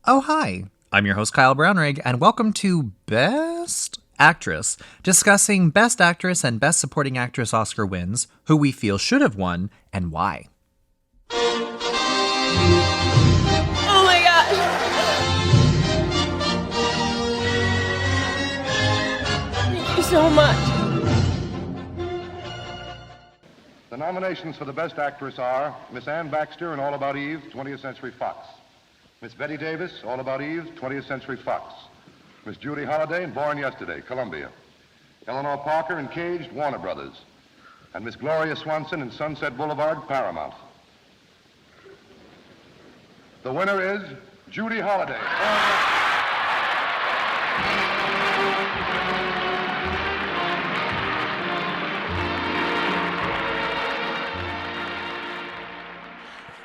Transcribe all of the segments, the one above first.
Oh, hi. I'm your host, Kyle Brownrigg, and welcome to Best Actress, discussing Best Actress and Best Supporting Actress Oscar wins, who we feel should have won, and why. Oh my gosh. Thank you so much. The nominations for the Best Actress are Miss Anne Baxter in All About Eve, 20th Century Fox. Miss Bette Davis, All About Eve, 20th Century Fox. Miss Judy Holliday in Born Yesterday, Columbia. Eleanor Parker in Caged, Warner Brothers. And Miss Gloria Swanson in Sunset Boulevard, Paramount. The winner is Judy Holliday.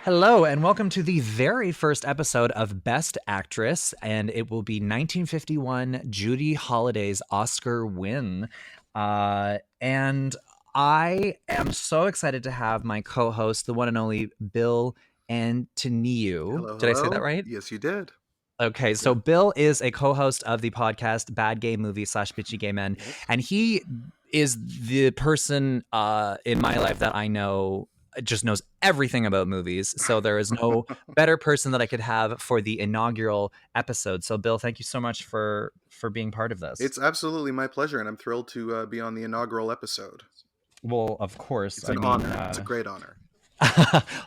Hello, and welcome to the very first episode of Best Actress, and it will be 1951 Judy Holliday's Oscar win. And I am so excited to have my co-host, the one and only Bil Antoniou. Hello. Did I say that right? Yes, you did. Okay, so Bill is a co-host of the podcast Bad Gay Movie / Bitchy Gay Men, and he is the person in my life that I know just knows everything about movies. So there is no better person that I could have for the inaugural episode. So Bill, thank you so much for being part of this. It's absolutely my pleasure, and I'm thrilled to be on the inaugural episode. Well, of course. It's an honor. It's a great honor.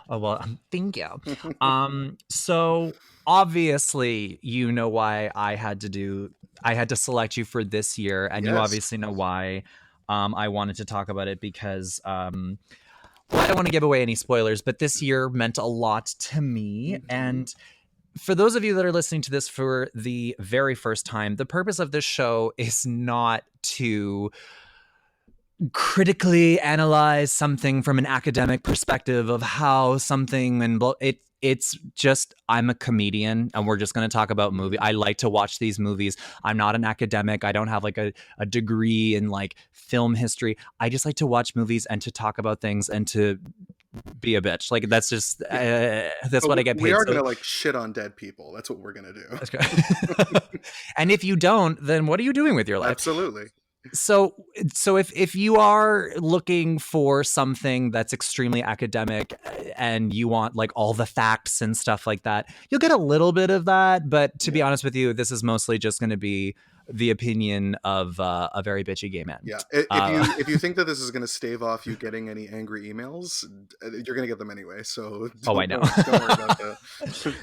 Oh, well, thank you. So obviously, you know why I had to select you for this year, and you obviously know why I wanted to talk about it because well, I don't want to give away any spoilers, but this year meant a lot to me. And for those of you that are listening to this for the very first time, the purpose of this show is not to critically analyze something from an academic perspective of how something and it's just, I'm a comedian and we're just going to talk about movie. I like to watch these movies. I'm not an academic. I don't have like a degree in like film history. I just like to watch movies and to talk about things and to be a bitch. Like that's just that's what I get paid. We are going to like shit on dead people. That's what we're going to do. That's great. And if you don't, then what are you doing with your life? Absolutely. So if you are looking for something that's extremely academic and you want like all the facts and stuff like that, you'll get a little bit of that. But to be honest with you, this is mostly just going to be the opinion of a very bitchy gay man. Yeah. If you think that this is going to stave off you getting any angry emails, you're going to get them anyway. So I know. Don't worry about that.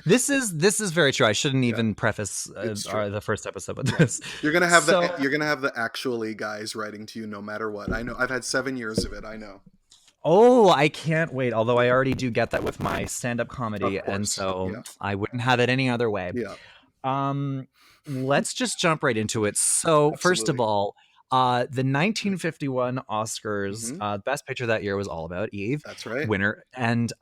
This is very true. I shouldn't even preface the first episode with this. You're going to have the actually guys writing to you no matter what. I know. I've had 7 years of it. I know. Oh, I can't wait. Although I already do get that with my stand-up comedy, and so I wouldn't have it any other way. Yeah. Let's just jump right into it. So, First of all, the 1951 Oscars, Best Picture that year was All About Eve. That's right. Winner. And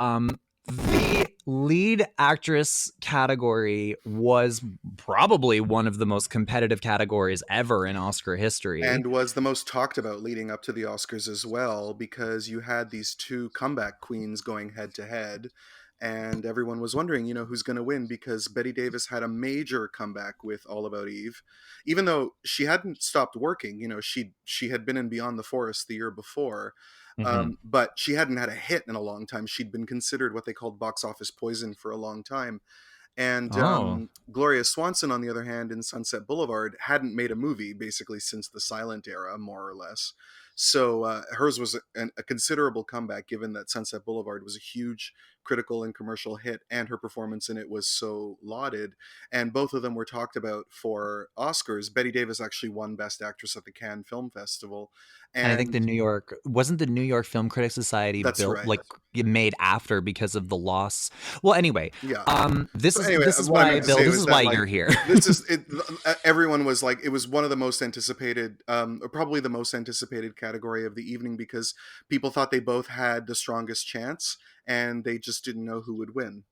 the lead actress category was probably one of the most competitive categories ever in Oscar history. And was the most talked about leading up to the Oscars as well, because you had these two comeback queens going head to head. And everyone was wondering, who's going to win, because Bette Davis had a major comeback with All About Eve. Even though she hadn't stopped working, she had been in Beyond the Forest the year before. But she hadn't had a hit in a long time. She'd been considered what they called box office poison for a long time. And Gloria Swanson, on the other hand, in Sunset Boulevard, hadn't made a movie basically since the silent era, more or less. So hers was a considerable comeback, given that Sunset Boulevard was a huge critical and commercial hit, and her performance in it was so lauded. And both of them were talked about for Oscars. Bette Davis actually won Best Actress at the Cannes Film Festival. And I think the New York Film Critics Society made after because of the loss. Well, anyway, this is why you're here. Everyone was like, it was one of the most anticipated, or probably the most anticipated category of the evening, because people thought they both had the strongest chance and they just didn't know who would win.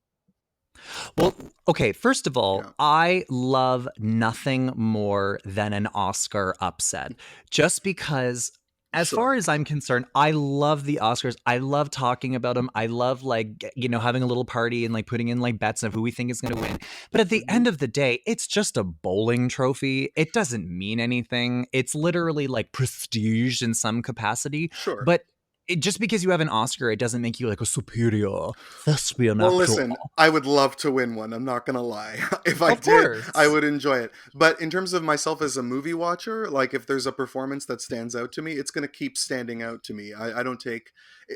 Well, okay, first of all, I love nothing more than an Oscar upset, just because as Sure. far as I'm concerned, I love the Oscars. I love talking about them. I love having a little party and like putting in like bets of who we think is going to win. But at the Mhm. end of the day, it's just a bowling trophy. It doesn't mean anything. It's literally like prestige in some capacity. Sure. But just because you have an Oscar, it doesn't make you like a superior thespian Well, actor. listen, I would love to win one. I'm not gonna lie. If I Of did, I course. would enjoy it. But in terms of myself as a movie watcher, like if there's a performance that stands out to me, it's gonna keep standing out to me. I don't take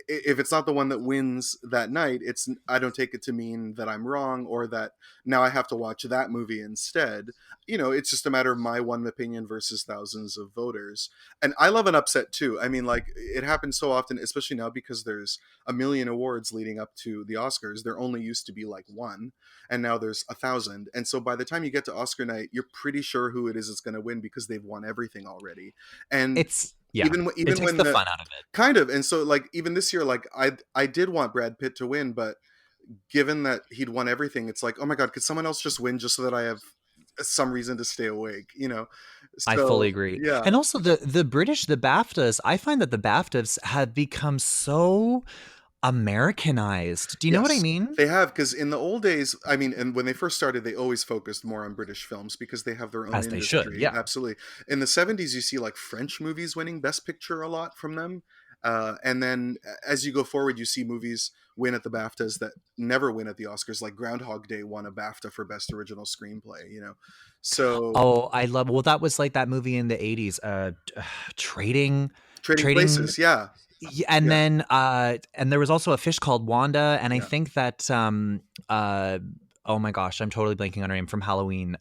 if it's not the one that wins that night. I don't take it to mean that I'm wrong or that now I have to watch that movie instead. It's just a matter of my one opinion versus thousands of voters. And I love an upset too. I mean, like it happens so often, especially now because there's a million awards leading up to the Oscars. There only used to be like one, and now there's 1,000. And so by the time you get to Oscar night, you're pretty sure who it is that's going to win because they've won everything already. And Yeah, it even takes when the fun out of it. kind of, and so like even this year, like I did want Brad Pitt to win, but given that he'd won everything, it's like, oh my god, could someone else just win just so that I have some reason to stay awake? I fully So agree. yeah. And also the British, the BAFTAs, I find that the BAFTAs have become so Americanized. Do you know what I Yes, mean? they have, because in the old days, I mean, and when they first started, they always focused more on British films because they have their own As they should, industry. yeah. Absolutely. In the 70s, you see like French movies winning Best Picture a lot from them. And then as you go forward, you see movies win at the BAFTAs that never win at the Oscars, like Groundhog Day won a BAFTA for Best Original Screenplay. So Oh, I love well, that was like that movie in the 80s, Trading Trading Trading Places, yeah. and Yeah, then and there was also a fish called Wanda, and I yeah. think that oh my gosh, I'm totally blanking on her name from Halloween.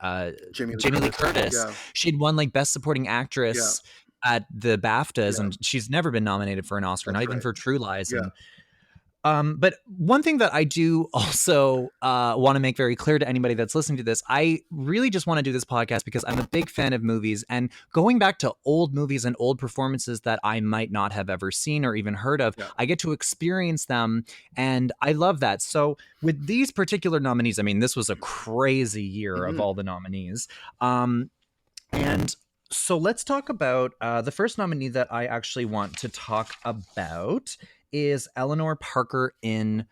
Jamie Lee Jamie Lee Curtis, Curtis. yeah, She'd won like Best Supporting yeah, Actress at the BAFTAs, yeah. and she's never been nominated for an Oscar, not That's even right. for True Lies. Yeah. And but one thing that I do also want to make very clear to anybody that's listening to this, I really just want to do this podcast because I'm a big fan of movies, and going back to old movies and old performances that I might not have ever seen or even heard of, Yeah. I get to experience them, and I love that. So with these particular nominees, I mean, this was a crazy year of Mhm. all the nominees. And so let's talk about the first nominee that I actually want to talk about is Eleanor Parker in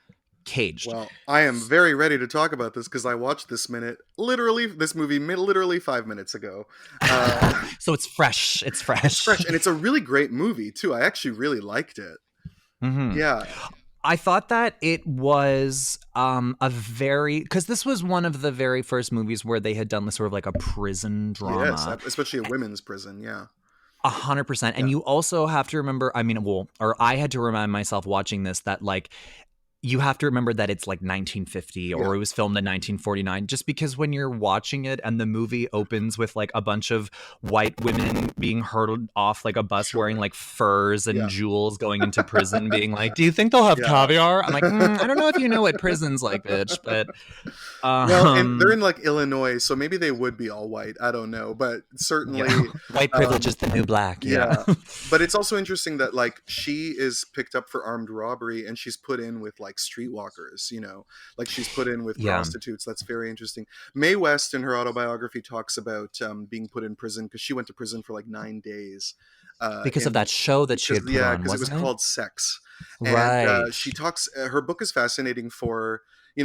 Caged. Well, I am very ready to talk about this because I watched this movie literally 5 minutes ago. So it's fresh. It's It's fresh. fresh, and it's a really great movie too. I actually really liked it. Mhm. Yeah. I thought that it was a very, because this was one of the very first movies where they had done this sort of like a prison Yes, drama. especially a women's prison. Yeah. 100%. And Yeah. you also have to remember, I mean, well, or I had to remind myself watching this that like you have to remember that it's like 1950 Yeah. or it was filmed in 1949, just because when you're watching it and the movie opens with like a bunch of white women being hurled off like a bus Sure. wearing like furs and Yeah. jewels going into prison being like, do you think they'll have Yeah. caviar? I'm like, I don't know if you know what prison's like, bitch, but Well, and they're in like Illinois, so maybe they would be all white. I don't know, but certainly, yeah. White privilege is the new black. yeah. But it's also interesting that like she is picked up for armed robbery and she's put in with like streetwalkers. Like she's put in with Yeah. prostitutes. That's very interesting. Mae West in her autobiography talks about being put in prison because she went to prison for like 9 days. Because of that show that she had put on, because it was wasn't it? called Sex. And Right. she talks, her book is fascinating for,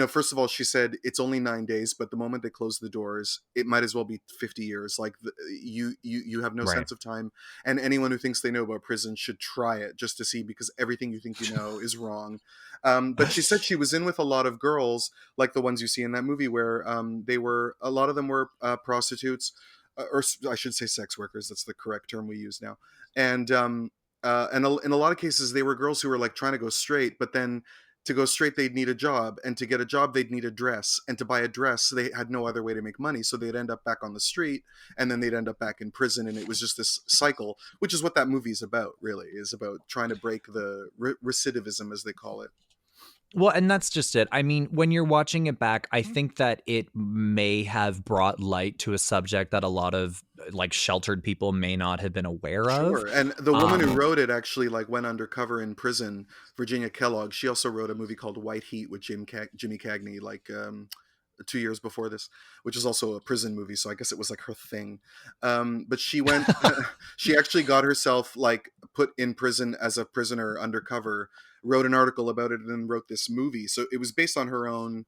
first of all, she said it's only 9 days, but the moment they close the doors, it might as well be 50 years. Like you have no Right. sense of time. And anyone who thinks they know about prison should try it just to see, because everything you think you know is wrong. But she said she was in with a lot of girls, like the ones you see in that movie, where a lot of them were prostitutes, or I should say sex workers. That's the correct term we use now. And in a lot of cases, they were girls who were like trying to go straight, but then to go straight, they'd need a job, and to get a job, they'd need a dress, and to buy a dress, they had no other way to make money, so they'd end up back on the street, and then they'd end up back in prison, and it was just this cycle, which is what that movie's about. Really, is about trying to break the recidivism, as they call it. Well, and that's just it. I mean, when you're watching it back, I think that it may have brought light to a subject that a lot of like sheltered people may not have been aware of. Sure. And the woman who wrote it actually like went undercover in prison, Virginia Kellogg. She also wrote a movie called White Heat with Jimmy Cagney, like 2 years before this, which is also a prison movie. So I guess it was like her thing. But she went, she actually got herself like put in prison as a prisoner undercover, wrote an article about it, and then wrote this movie. So it was based on her own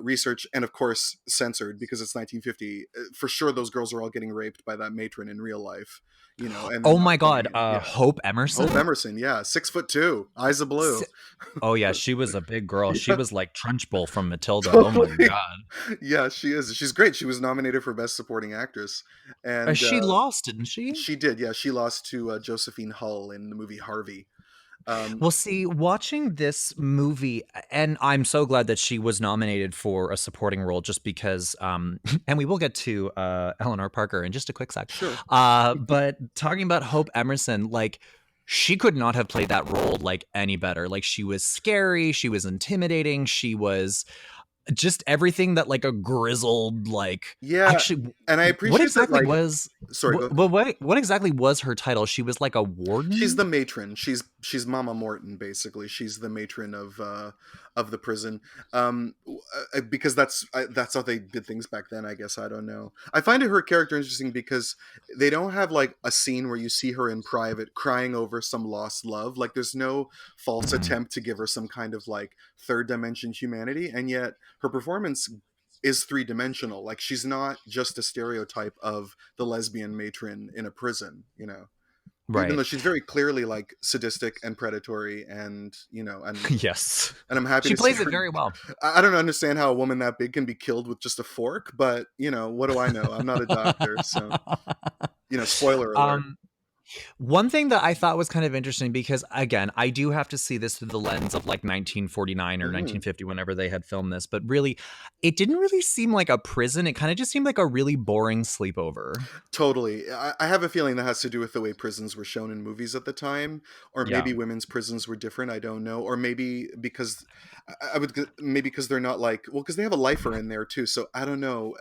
research, and of course censored because it's 1950. For sure, those girls are all getting raped by that matron in real life, and they're Oh not my playing God, it. Yeah. Hope Emerson. Hope Emerson, yeah, 6'2", eyes of blue. Oh yeah, she was a big girl. She Yeah, was like Trunchbull from Matilda. Oh my totally. God. Yeah, she is. She's great. She was nominated for Best Supporting Actress, and She lost, didn't she? she did. Yeah, she lost to Josephine Hull in the movie Harvey. Well, see, watching this movie, and I'm so glad that she was nominated for a supporting role just because, and we will get to Eleanor Parker in just a quick sec. Sure. But talking about Hope Emerson, like, she could not have played that role like any better. Like, she was scary, she was intimidating, she was just everything that like a grizzled, like, Yeah, actually, and I what appreciate that. exactly Like, was sorry, go. what exactly was her title? She was like a She's warden. the matron. She's Mama Morton, basically. She's the matron of the prison. Because that's how they did things back then. I guess I don't know. I find her character interesting because they don't have like a scene where you see her in private crying over some lost love. Like there's no false Mhm. attempt to give her some kind of like third dimension humanity, and yet her performance is three-dimensional. Like she's not just a stereotype of the lesbian matron in a prison. Even Right. though she's very clearly like sadistic and predatory, and and Yes. I'm happy She to see plays it her. very well. I don't understand how a woman that big can be killed with just a fork, but what do I know? I'm not a doctor, so spoiler alert. um, One thing that I thought was kind of interesting because again, I do have to see this through the lens of like 1949 or Hmm. 1950 whenever they had filmed this, but really it didn't really seem like a prison. It kind of just seemed like a really boring sleepover. Totally. I have a feeling that has to do with the way prisons were shown in movies at the time, or Yeah. maybe women's prisons were different. I don't know, or maybe because maybe because they're not like, well, because they have a lifer in there too. So I don't know.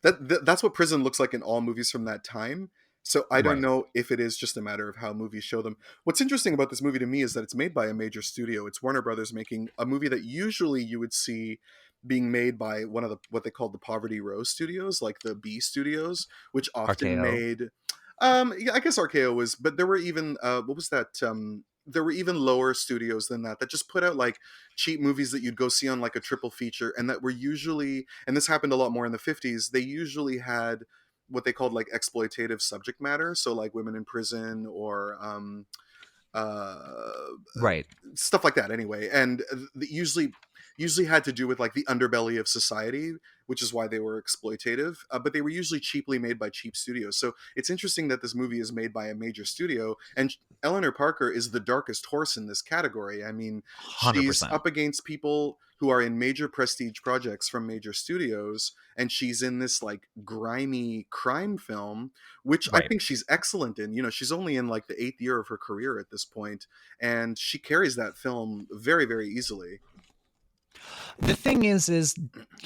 That's what prison looks like in all movies from that time. So I don't Right. know if it is just a matter of how movies show them. What's interesting about this movie to me is that it's made by a major studio. It's Warner Brothers making a movie that usually you would see being made by one of the what they called the Poverty Row studios, like the B studios, which often RKO. made yeah, I guess RKO was, but there were even what was that there were even lower studios than that just put out like cheap movies that you'd go see on like a triple feature, and that were usually, and this happened a lot more in the 50s, they usually had what they called like exploitative subject matter, so like women in prison or uh Right. stuff like that anyway, and usually had to do with like the underbelly of society, which is why they were exploitative, but they were usually cheaply made by cheap studios. So it's interesting that this movie is made by a major studio, and Eleanor Parker is the darkest horse in this category. I mean, she's 100%. up against people who are in major prestige projects from major studios, and she's in this like grimy crime film, which I Right. think she's excellent in. She's only in like the 8th year of her career at this point, and she carries that film very, very easily. The thing is,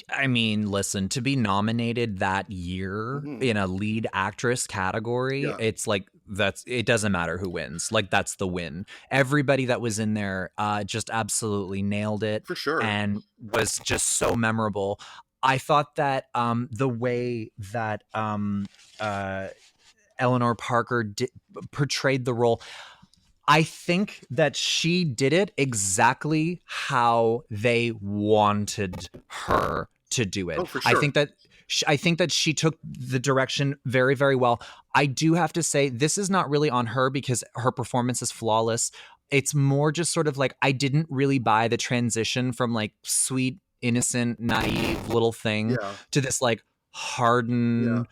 I mean, listen, to be nominated that year Hmm. in a lead actress category, Yeah, it's like it doesn't matter who wins. Like that's the win. Everybody that was in there just absolutely nailed it for sure. and was just so memorable. I thought that the way that uh, Eleanor Parker portrayed the role, I think that she did it exactly how they wanted her to do it. Oh, for I sure. think that she took the direction very, very well. I do have to say this is not really on her because her performance is flawless. It's more just sort of like I didn't really buy the transition from like sweet, innocent, naive little thing Yeah, to this like yeah, hardened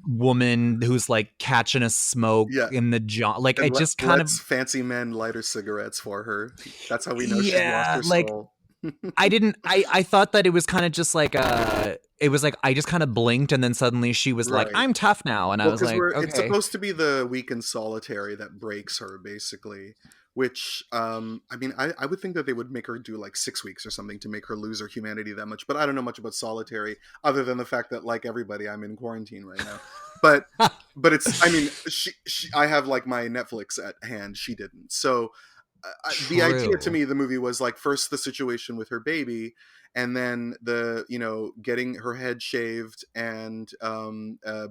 woman who's like catching a smoke yeah. in the jaw. Like And it just kind of lets fancy men light her cigarettes for her. That's how we know she's lost yeah, her like soul. I thought that it was kind of just like it was like I just kind of blinked and then suddenly she was like Right. I'm tough now and I Well, was because like it's okay. supposed to be the weak and solitary that breaks her, basically. Which, I mean, I would think that they would make her do like 6 weeks or something to make her lose her humanity that much. But I don't know much about solitary, other than the fact that, like everybody, I'm in quarantine right now. But, but it's, I mean, I have like my Netflix at hand. She didn't. So the idea to True. me, the movie was like first the situation with her baby, and then getting her head shaved and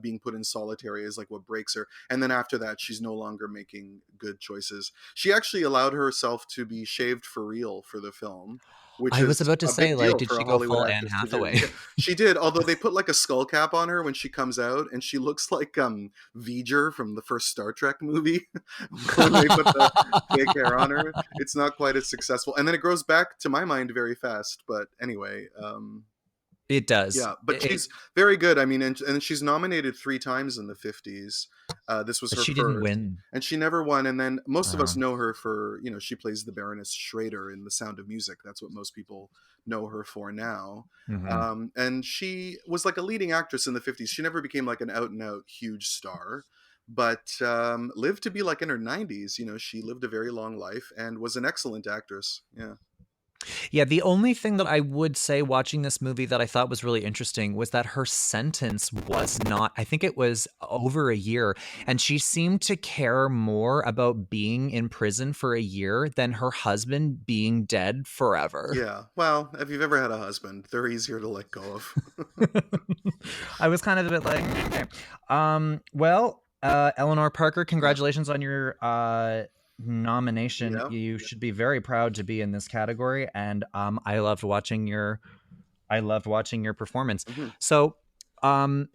being put in solitary is like what breaks her. And then after that, she's no longer making good choices. She actually allowed herself to be shaved for real for the film, which I was is about to a say, big like, deal did for she a go Hollywood full Anne actress to do. Hathaway? Yeah, she did. Although they put like a skull cap on her when she comes out, and she looks like V'ger from the first Star Trek movie when they put the fake hair on her. It's not quite as successful, and then it grows back to my mind very fast. But anyway, It does. yeah, but she's very good. I mean, and she's nominated 3 times in the 50s. This was But her she didn't first, win. and she never won. And then most of us Oh. know her for, she plays the Baroness Schrader in The Sound of Music. That's what most people know her for now. Mhm. And she was like a leading actress in the 50s. She never became like an out and out huge star, but lived to be like in her 90s. She lived a very long life and was an excellent actress. Yeah. Yeah, the only thing that I would say watching this movie that I thought was really interesting was that her sentence was not, I think it was over a year, and she seemed to care more about being in prison for a year than her husband being dead forever. Yeah. Well, if you've ever had a husband, they're easier to let go of. I was kind of a bit like, okay. Well, Eleanor Parker, congratulations on your nomination. Yeah. You should be very proud to be in this category, and I loved watching your performance. Mhm. So,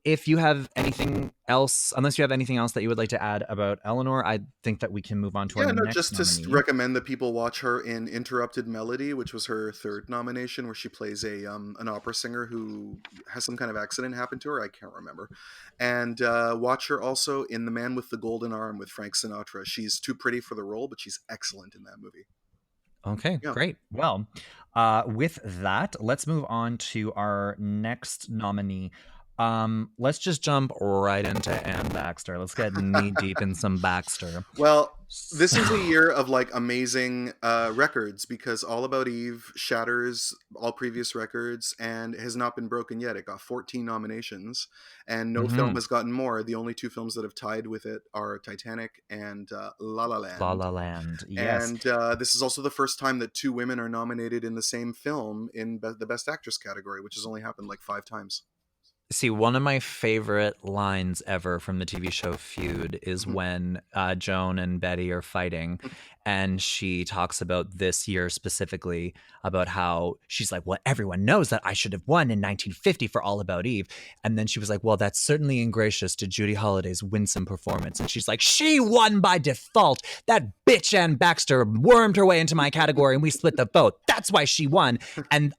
if you have anything else, unless you have anything else that you would like to add about Eleanor, I think that we can move on to our Yeah, no, next just to nominee. recommend that people watch her in Interrupted Melody, which was her third nomination, where she plays an opera singer who has some kind of accident happen to her. I can't remember. And watch her also in The Man with the Golden Arm with Frank Sinatra. She's too pretty for the role, but she's excellent in that movie. Okay, Yeah. great. Well, with that, let's move on to our next nominee. Let's just jump right into Anne Baxter. Let's get knee deep in some Baxter. Well, this is a year of like amazing records because All About Eve shatters all previous records and has not been broken yet. It got 14 nominations, and no film Mhm. has gotten more. The only 2 films that have tied with it are Titanic and La La La Land. La Land. Yes. And this is also the first time that 2 women are nominated in the same film in the Best Actress category, which has only happened like 5 times. See, one of my favorite lines ever from the TV show Feud is Mhm. when Joan and Betty are fighting, and she talks about this year specifically about how she's like, well, everyone knows that I should have won in 1950 for All About Eve. And then she was like, well, that's certainly ingracious to Judy Holliday's winsome performance. And she's like, she won by default. That bitch Ann Baxter wormed her way into my category and we split the vote. That's why she won. And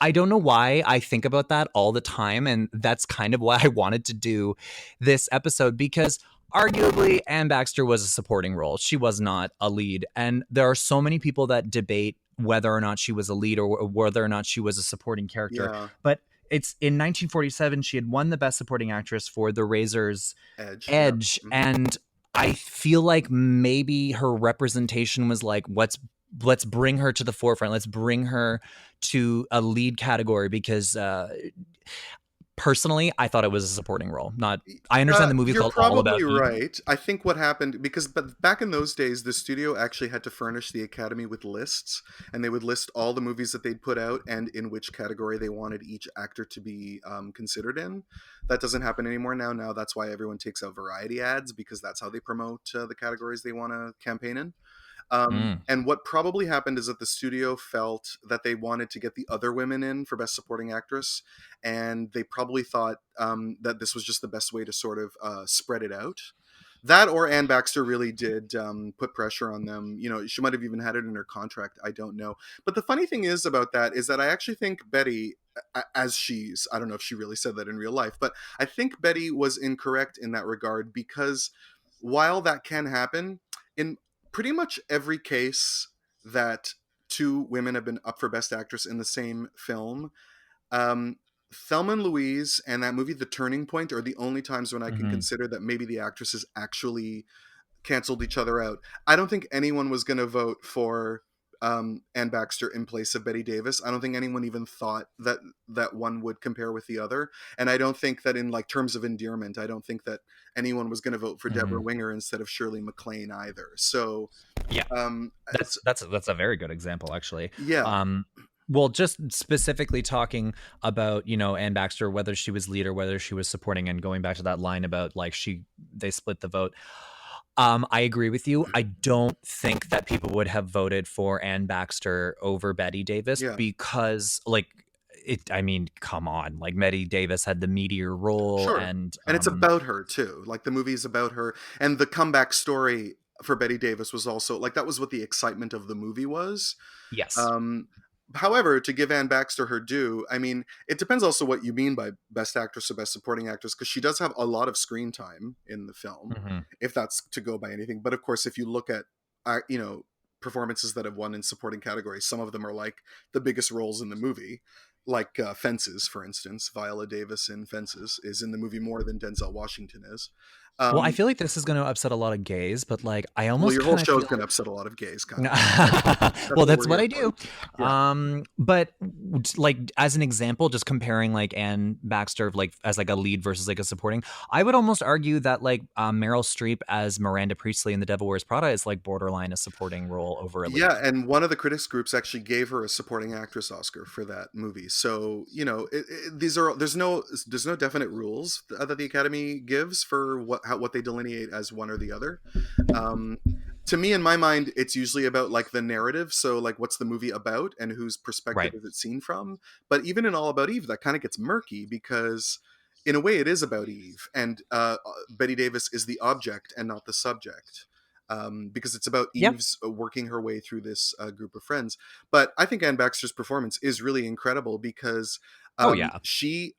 I don't know why I think about that all the time. And that's kind of why I wanted to do this episode, because arguably Anne Baxter was a supporting role. She was not a lead. And there are so many people that debate whether or not she was a lead or whether or not she was a supporting character. Yeah, But it's in 1947, she had won the Best Supporting Actress for The Razor's Edge. Yeah. Edge. Mhm. And I feel like maybe her representation was like, let's bring her to the forefront. Let's bring her to a lead category because personally, I thought it was a supporting role. Not, I understand the movie You're called All About probably Eve. right. I think what happened, but back in those days, the studio actually had to furnish the Academy with lists, and they would list all the movies that they'd put out and in which category they wanted each actor to be considered in. That doesn't happen anymore now. Now that's why everyone takes out variety ads, because that's how they promote the categories they want to campaign in. Mm. And what probably happened is that the studio felt that they wanted to get the other women in for Best Supporting Actress, and they probably thought that this was just the best way to sort of spread it out. That or Anne Baxter really did put pressure on them. She might have even had it in her contract. I don't know. But the funny thing is about that is that I actually think Betty, I don't know if she really said that in real life, but I think Betty was incorrect in that regard, because while that can happen, in pretty much every case that 2 women have been up for Best Actress in the same film, um, Thelma and Louise and that movie The Turning Point are the only times when I can Hmm. consider that maybe the actresses actually canceled each other out. I don't think anyone was going to vote for Anne Baxter in place of Bette Davis. I don't think anyone even thought that one would compare with the other. And I don't think that in like terms of endearment, I don't think that anyone was going to vote for Deborah Mhm. Winger instead of Shirley MacLaine either. So Yeah. um, That's a very good example, actually. yeah, Well, just specifically talking about, Ann Baxter, whether she was lead or whether she was supporting, and going back to that line about like they split the vote. I agree with you. I don't think that people would have voted for Ann Baxter over Bette Davis yeah. because, like, I mean, come on, like Bette Davis had the meteor role, Sure. and And it's about her too. Like the movie's about her, and the comeback story for Bette Davis was also like that was what the excitement of the movie was. yes, Um However, to give Anne Baxter her due, I mean, it depends also what you mean by best actress or best supporting actress, because she does have a lot of screen time in the film, hmm if that's to go by anything. But of course, if you look at performances that have won in supporting categories, some of them are like the biggest roles in the movie, like Fences, for instance. Viola Davis in Fences is in the movie more than Denzel Washington is. Well, I Um, feel like this is going to upset a lot of gays, but like I well, almost your whole kind of show is feel going to upset a lot of gays, Kyle. That's well, what that's we're what here I for. do. Yeah. But like as an example, just comparing like Anne Baxter like as like a lead versus like a supporting, I would almost argue that like Meryl Streep as Miranda Priestley in The Devil Wears Prada is like borderline a supporting role over a Yeah, lead. and one of the critics groups actually gave her a supporting actress Oscar for that movie. So there's no definite rules that the Academy gives for what they delineate as one or the other. Um, to me, in my mind, it's usually about like the narrative. So like, what's the movie about and whose perspective Right. is it seen from? But even in All About Eve, that kind of gets murky because, in a way, it is about Eve, and Bette Davis is the object and not the subject. Because it's about Yeah. Eve's working her way through this group of friends. But I think Anne Baxter's performance is really incredible because Oh yeah. she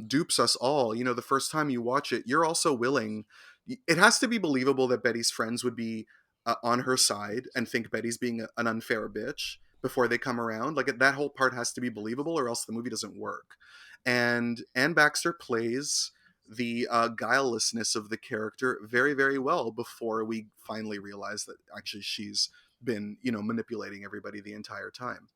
dupes us all. You know, the first time you watch it, you're also willing. It has to be believable that Betty's friends would be on her side and think Betty's being an unfair bitch before they come around. Like that whole part has to be believable, or else the movie doesn't work. And Anne Baxter plays the guilelessness of the character very, very well before we finally realize that actually she's been, manipulating everybody the entire time.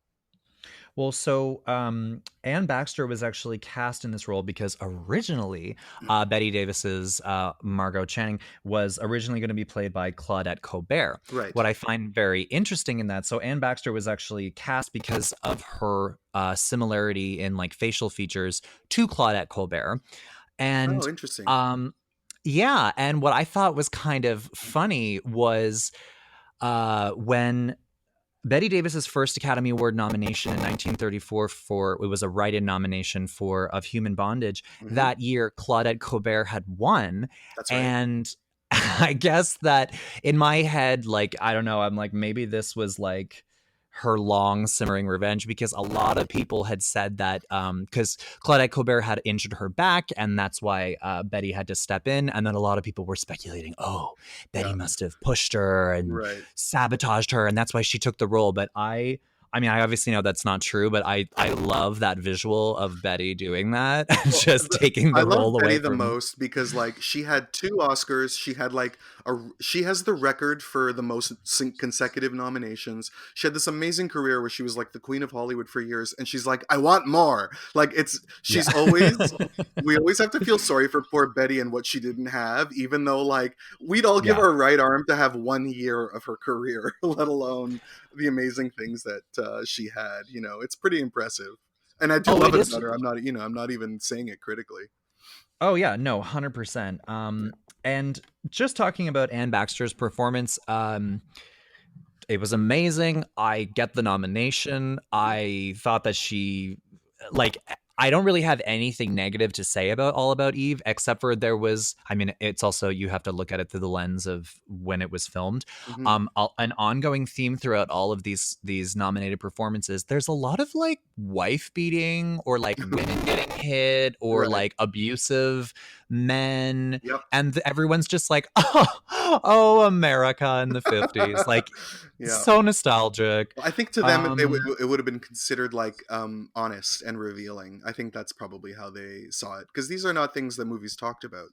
Well, so Anne Baxter was actually cast in this role because originally Betty Davis's Margot Channing was originally going to be played by Claudette Colbert. Right. What I find very interesting in that, so Anne Baxter was actually cast because of her similarity in like facial features to Claudette Colbert, Oh, and interesting. um, yeah, and what I thought was kind of funny was when Betty Davis's first Academy Award nomination in 1934 for it was a write-in nomination for Of Human Bondage. Hmm. That year, Claudette Colbert had won, That's right. and I guess that in my head, like I don't know, I'm like maybe this was like her long simmering revenge because a lot of people had said that because Claudette Colbert had injured her back and that's why Betty had to step in, and then a lot of people were speculating, oh, Betty Yeah. must have pushed her and Right. sabotaged her and that's why she took the role. But I mean, I obviously know that's not true, but I love that visual of Betty doing that, Well, just taking I the love role Betty away the from. most because like she had two Oscars. She had like she has the record for the most consecutive nominations. She had this amazing career where she was like the queen of Hollywood for years, and she's like, I want more. Like Yeah. she's always we always have to feel sorry for poor Betty and what she didn't have, even though like we'd all give Yeah. her right arm to have 1 year of her career, let alone the amazing things that she had. It's pretty impressive. And I do Oh, love it it is. about her. I'm not even saying it critically. Oh yeah, no, 100%. Yeah. And just talking about Anne Baxter's performance, it was amazing. I get the nomination. I thought that she, like, I don't really have anything negative to say about All About Eve, except for there was, I mean, it's also, you have to look at it through the lens of when it was filmed. Hmm. An ongoing theme throughout all of these nominated performances, there's a lot of like wife beating or like women getting hit or Right. like abusive men. Yep. And everyone's just like, oh, America in the 50s. Like, Yeah. so nostalgic. Well, I think to them Um, it would have been considered like honest and revealing. I think that's probably how they saw it because these are not things that movies talked about.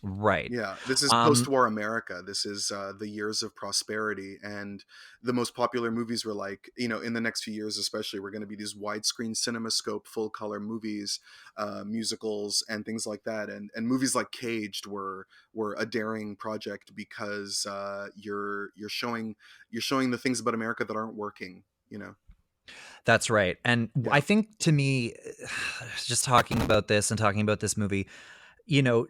Right. Yeah, this is Um, post-war America. This is the years of prosperity, and the most popular movies were like, in the next few years, especially, we're going to be these widescreen CinemaScope, full-color movies, musicals, and things like that. And movies like Caged were a daring project because you're showing the things about America that aren't working. You know, that's right. And I yeah, think to me, just talking about this and talking about this movie,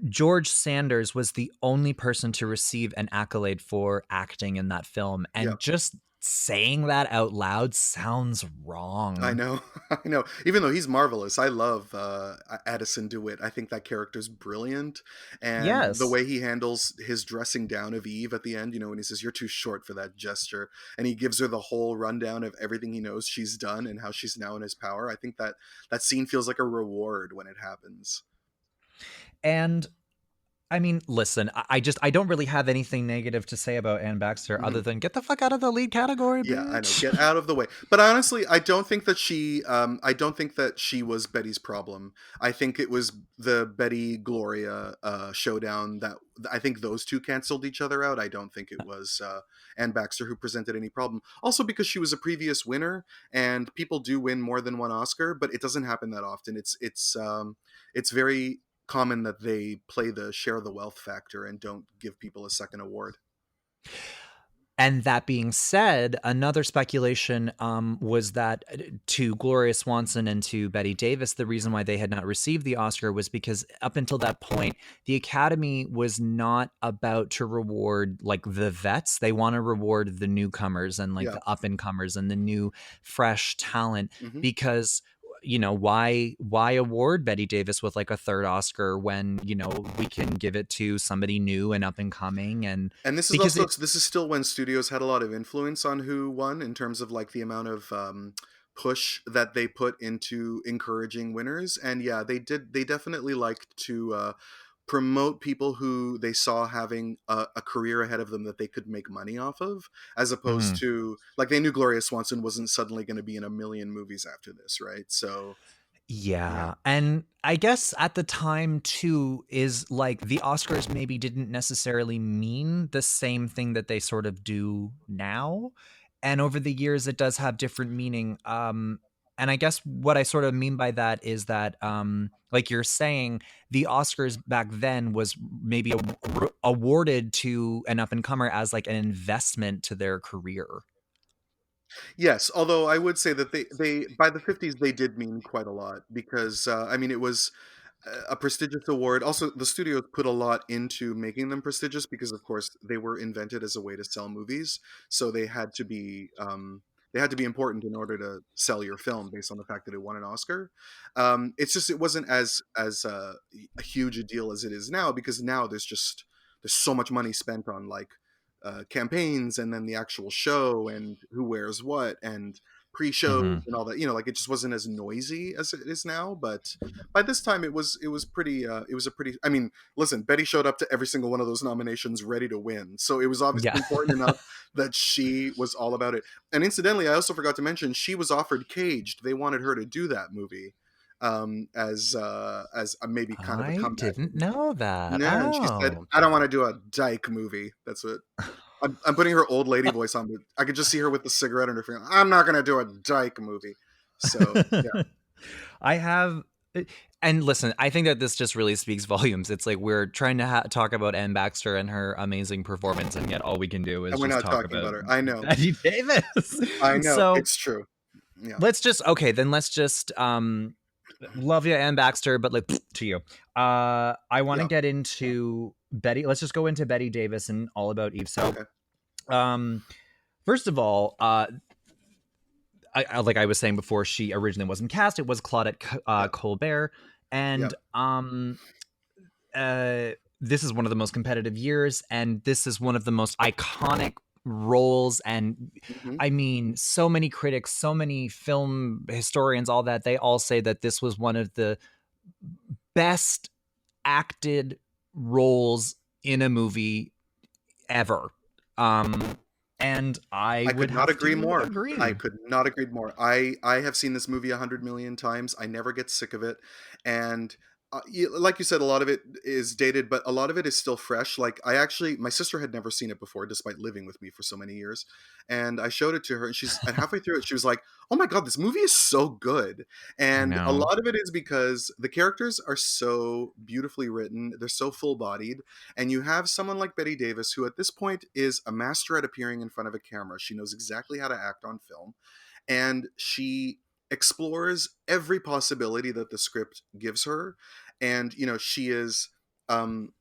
George Sanders was the only person to receive an accolade for acting in that film. yeah. And just saying that out loud sounds I wrong. know, I know. Even though he's marvelous, I love Addison DeWitt. I think that character's brilliant, and the Yes. way he handles his dressing down of Eve at the end. When he says, "You're too short for that gesture," and he gives her the whole rundown of everything he knows she's done and how she's now in his power. I think that scene feels like a reward when it happens. And I mean, listen, I don't really have anything negative to say about Anne Baxter Mhm. other than get the fuck out of the lead category, Yeah, I know. bitch. Get out of the way. But honestly, I don't think that she was Betty's problem. I think it was the Betty Gloria showdown that I think those two canceled each other out. I don't think it was Ann Baxter who presented any problem. Also because she was a previous winner, and people do win more than one Oscar, but it doesn't happen that often. It's very common that they play the share the wealth factor and don't give people a second award. And that being said, another speculation was that to Gloria Swanson and to Bette Davis, the reason why they had not received the Oscar was because up until that point, the Academy was not about to reward like the vets. They want to reward the newcomers and like Yeah. the up and comers and the new fresh talent Hmm. because why award Bette Davis with like a third Oscar when we can give it to somebody new and up and coming, and And this is because also it this is still when studios had a lot of influence on who won in terms of like the amount of push that they put into encouraging winners. And yeah, they definitely liked to promote people who they saw having a career ahead of them that they could make money off of, as opposed Mhm. to like they knew Gloria Swanson wasn't suddenly going to be in a million movies after this, right? So yeah. Yeah. And I guess at the time too is like the Oscars maybe didn't necessarily mean the same thing that they sort of do now. And over the years it does have different meaning. And I guess what I sort of mean by that is that like you're saying, the Oscars back then was maybe awarded to an up and comer as like an investment to their career. Yes, although I would say that they by the 50s they did mean quite a lot because I mean it was a prestigious award. Also, the studios put a lot into making them prestigious because, of course, they were invented as a way to sell movies. So they had to be important in order to sell your film based on the fact that it won an Oscar. It's just it wasn't as a huge a deal as it is now because now there's so much money spent on like campaigns and then the actual show and who wears what and pre-shows Mhm. and all that. Like it just wasn't as noisy as it is now. But by this time it was pretty it was a pretty, I mean, listen, Betty showed up to every single one of those nominations ready to win, so it was obviously Yeah. important enough that she was all about it. And incidentally, I also forgot to mention she was offered Caged. They wanted her to do that movie as maybe kind of a I comeback didn't movie. know that. Yeah, and she said, Oh. "I don't want to do a dyke movie." That's what I'm putting her old lady voice on, but I could just see her with the cigarette in her finger. I'm not gonna do a dyke movie. So yeah, I have, and listen, I think that this just really speaks volumes. It's like we're trying to talk about Anne Baxter and her amazing performance, and yet all we can do is and we're just not talk talking about about her. I know, Betty Davis. I know, So it's true. Yeah, let's just love you, Anne Baxter, but like to you. I want to yeah, get into Betty. Let's just go into Betty Davis and All About Eve. So okay, um first of all, like I was saying before, she originally wasn't cast. It was Claudette yeah, Colbert, yeah, and uh, this is one of the most competitive years, and this is one of the most iconic roles. And hmm, I mean, so many critics, so many film historians, all that, they all say that this was one of the best acted roles in a movie ever. Um, and I I would could not have agree to more. I agree. could not agree more. I have seen this movie 100 million times. I never get sick of it, and like you said, a lot of it is dated, but a lot of it is still fresh. Like my sister had never seen it before, despite living with me for so many years, and I showed it to her, and and halfway through it, she was like, "Oh my god, this movie is so good!" I And a know. lot of it is because the characters are so beautifully written, they're so full-bodied, and you have someone like Bette Davis, who at this point is a master at appearing in front of a camera. She knows exactly how to act on film, and she explores every possibility that the script gives her. And she is um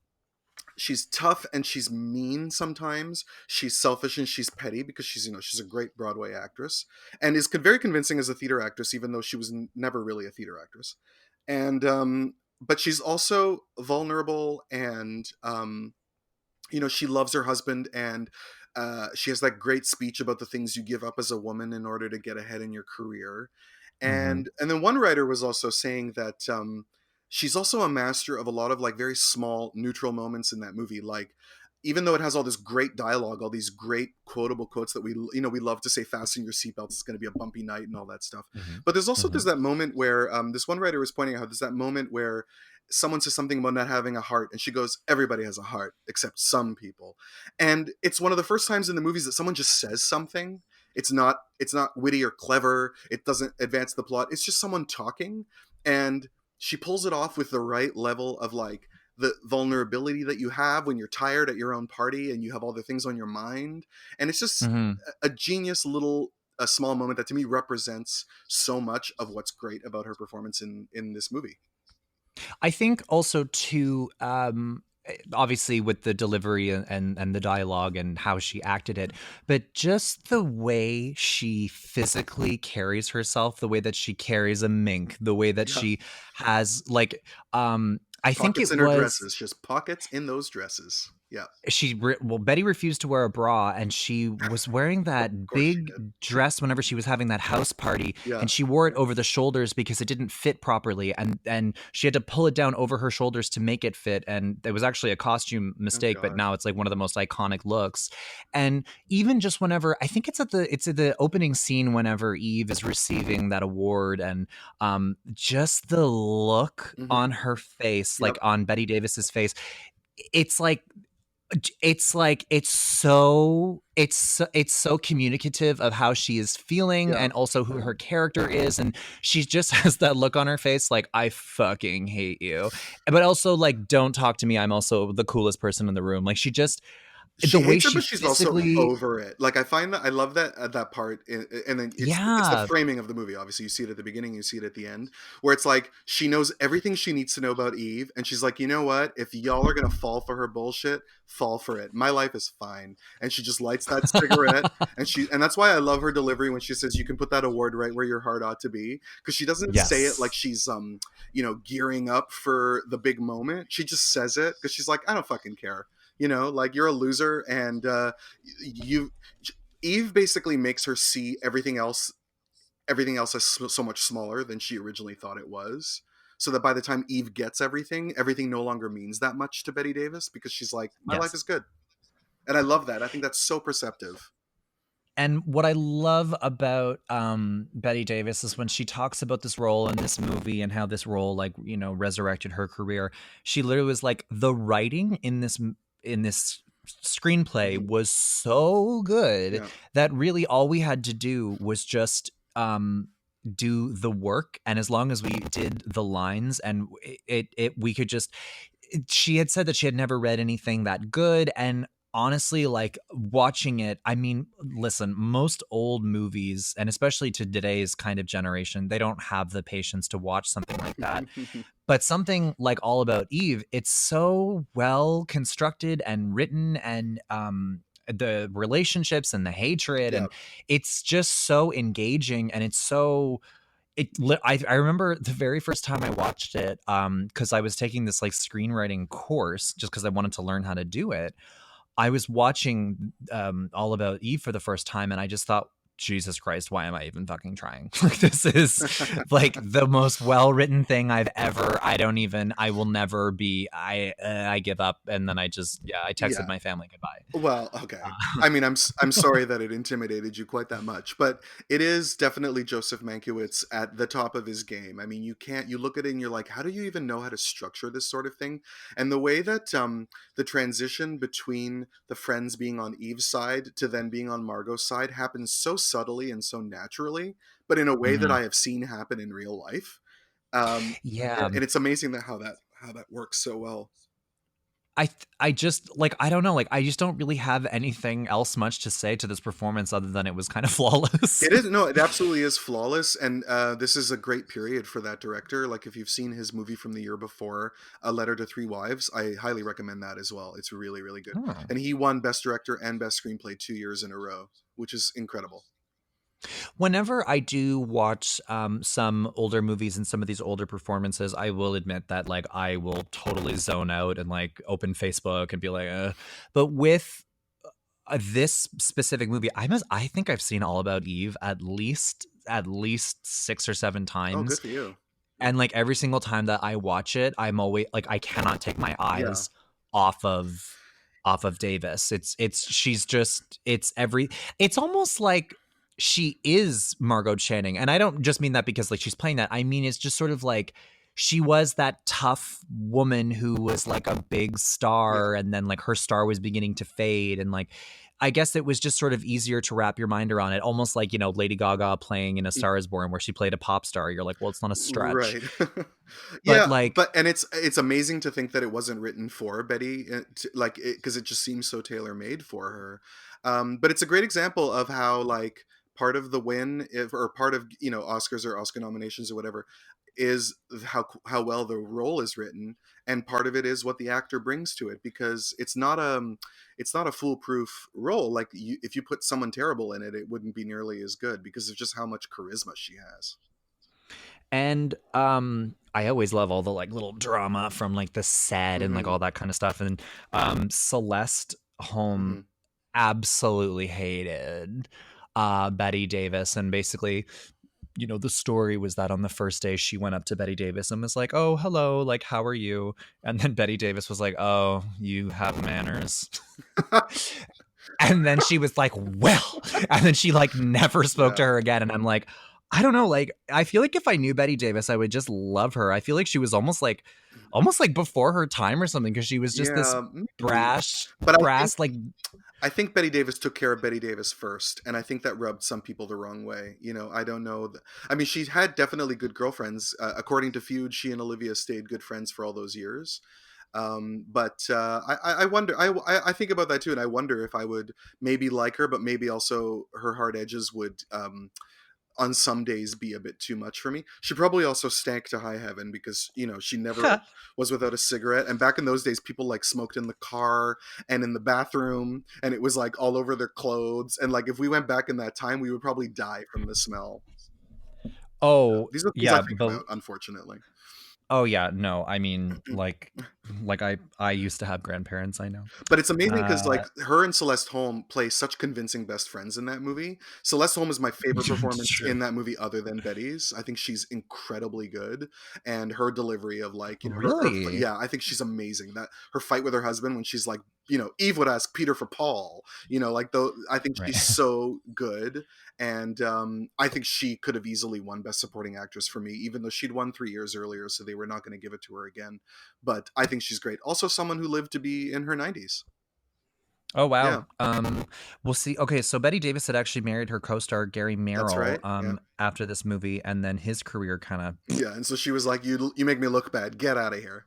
she's tough and she's mean sometimes. She's selfish and she's petty because she's a great Broadway actress, and is very convincing as a theater actress, even though she was never really a theater actress. And but she's also vulnerable, and she loves her husband, and she has that great speech about the things you give up as a woman in order to get ahead in your career. Hmm. And then one writer was also saying that she's also a master of a lot of like very small neutral moments in that movie. Like, even though it has all this great dialogue, all these great quotable quotes that we love to say, "Fasten your seatbelts, it's going to be a bumpy night," and all that stuff. Hmm. But there's Hmm. that moment where this one writer was pointing out how there's that moment where someone says something about not having a heart, and she goes, "Everybody has a heart except some people." And it's one of the first times in the movies that someone just says something. It's not witty or clever. It doesn't advance the plot. It's just someone talking, and she pulls it off with the right level of like the vulnerability that you have when you're tired at your own party and you have all the things on your mind. And it's just Hmm. a genius little a small moment that to me represents so much of what's great about her performance in this movie. I think also too, obviously with the delivery and the dialogue and how she acted it, but just the way she physically carries herself, the way that she carries a mink, the way that Yeah. she has like, I think Pockets it in her was dresses, just pockets in those dresses. Yeah. well, Betty refused to wear a bra, and she was wearing Of that course she big did. dress whenever she was having that house party, Yeah. and she wore it over the shoulders because it didn't fit properly, and she had to pull it down over her shoulders to make it fit, and it was actually a costume Oh mistake, but gosh. now it's like one of the most iconic looks. And even just whenever, I think it's at the opening scene whenever Eve is receiving that award, and just the look Hmm. on her face, Yep. like on Betty Davis's face, it's like it's so communicative of how she is feeling Yeah. and also who her character is, and she just has that look on her face like, I fucking hate you, but also like, don't talk to me, I'm also the coolest person in the room. Like, she just, the She way hates it, she but she's also physically, over it. Like, I find that I love that part, and then it's the yeah, framing of the movie. Obviously, you see it at the beginning, you see it at the end, where it's like she knows everything she needs to know about Eve, and she's like, you know what? If y'all are gonna fall for her bullshit, fall for it. My life is fine. And she just lights that cigarette, and that's why I love her delivery when she says, "You can put that award right where your heart ought to be," because she doesn't say it like yes, she's gearing up for the big moment. She just says it because she's like, I don't fucking care. Like, you're a loser, and you Eve basically makes her see everything else as so much smaller than she originally thought it was, so that by the time Eve gets everything no longer means that much to Betty Davis, because she's like, my life yes. is good. And I love that. I think that's so perceptive. And what I love about Betty Davis is when she talks about this role in this movie and how this role, like, resurrected her career. She literally was like, the writing in this screenplay Hmm. was so good Yeah. that really all we had to do was just do the work, and as long as we did the lines, and we could just, she had said that she had never read anything that good. And honestly, like, watching it, I mean, listen, most old movies, and especially to today's kind of generation, they don't have the patience to watch something like that. But something like All About Eve, it's so well constructed and written, and the relationships and the hatred, Yeah. and it's just so engaging, and it's so, I remember the very first time I watched it, because I was taking this like screenwriting course just because I wanted to learn how to do it. I was watching All About Eve for the first time, and I just thought, Jesus Christ, why am I even fucking trying? Like, this is like the most well-written thing I've ever. I will never be. I give up, and then I texted Yeah. my family goodbye. Well, okay. I mean, I'm sorry that it intimidated you quite that much, but it is definitely Joseph Mankiewicz at the top of his game. I mean, you look at it and you're like, how do you even know how to structure this sort of thing? And the way that the transition between the friends being on Eve's side to then being on Margot's side happens so subtly and so naturally, but in a way that Mhm. I have seen happen in real life. Um, Yeah. and it's amazing that how that works so well. I just like I don't know, like I just don't really have anything else much to say to this performance other than it was kind of flawless. It is no, it absolutely is flawless, and this is a great period for that director. Like if you've seen his movie from the year before, A Letter to Three Wives, I highly recommend that as well. It's really really good, Oh. and he won Best Director and Best Screenplay 2 years in a row, which is incredible. Whenever I do watch some older movies and some of these older performances, I will admit that like I will totally zone out and like open Facebook and be like, but with this specific movie, I think I've seen All About Eve at least 6 or 7 Oh, good times, for you. and like every single time that I watch it, I'm always like I cannot take my Yeah. eyes off of Davis. It's almost like she is Margot Channing. And I don't just mean that because like she's playing that. I mean it's just sort of like she was that tough woman who was like a big Yeah. star and then like her star was beginning to fade, and like I guess it was just sort of easier to wrap your mind around it, almost like, Lady Gaga playing in A Star Is Born where she played a pop star. You're like, well, it's not a stretch. Right. But Yeah, like, but and it's amazing to think that it wasn't written for Betty, like because it just seems so tailor made for her. But it's a great example of how like part of the win, or part of Oscars or Oscar nominations or whatever, is how well the role is written, and part of it is what the actor brings to it, because it's not a foolproof role. Like if you put someone terrible in it, it wouldn't be nearly as good because of just how much charisma she has. and I always love all the like little drama from like the set and like Hmm. all that kind of stuff. And Celeste Holm Hmm. absolutely hated Betty Davis, and basically, the story was that on the first day she went up to Betty Davis and was like, "Oh, hello, like how are you?" And then Betty Davis was like, "Oh, you have manners." And then she was like, "Well," and then she like never spoke to Yeah. her again. And I'm like, I don't know, like I feel like if I knew Betty Davis, I would just love her. I feel like she was almost like before her time or something, because she was just this Yeah, maybe. brash, But like, I think Betty Davis took care of Betty Davis first, and I think that rubbed some people the wrong way. I don't know. I mean, she had definitely good girlfriends. According to Feud, she and Olivia stayed good friends for all those years. But I wonder. I think about that too, and I wonder if I would maybe like her, but maybe also her hard edges would on some days be a bit too much for me. She probably also stank to high heaven because she never was without a cigarette. And back in those days, people like smoked in the car and in the bathroom, and it was like all over their clothes. And like if we went back in that time, we would probably die from the smell. oh These are things I yeah, think but about, unfortunately. oh yeah, no, I mean like I used to have grandparents, I know. But it's amazing because Uh like her and Celeste Holm play such convincing best friends in that movie. Celeste Holm is my favorite it's performance true. in that movie other than Betty's. I think she's incredibly good, and her delivery of like Really? yeah, I think she's amazing. That her fight with her husband when she's like, Eve would ask Peter for Paul. Like though I think Right. she's so good, and I think she could have easily won Best Supporting Actress for me, even though she'd won 3 years earlier, so they were not going to give it to her again. But I think she's great. Also, someone who lived to be in her 90s. Oh wow. Yeah, We'll see. Okay, so Betty Davis had actually married her co-star Gary that's Merrill right. Yeah, after this movie, and then his career kind yeah. And so she was like, "You make me look bad. Get out of here."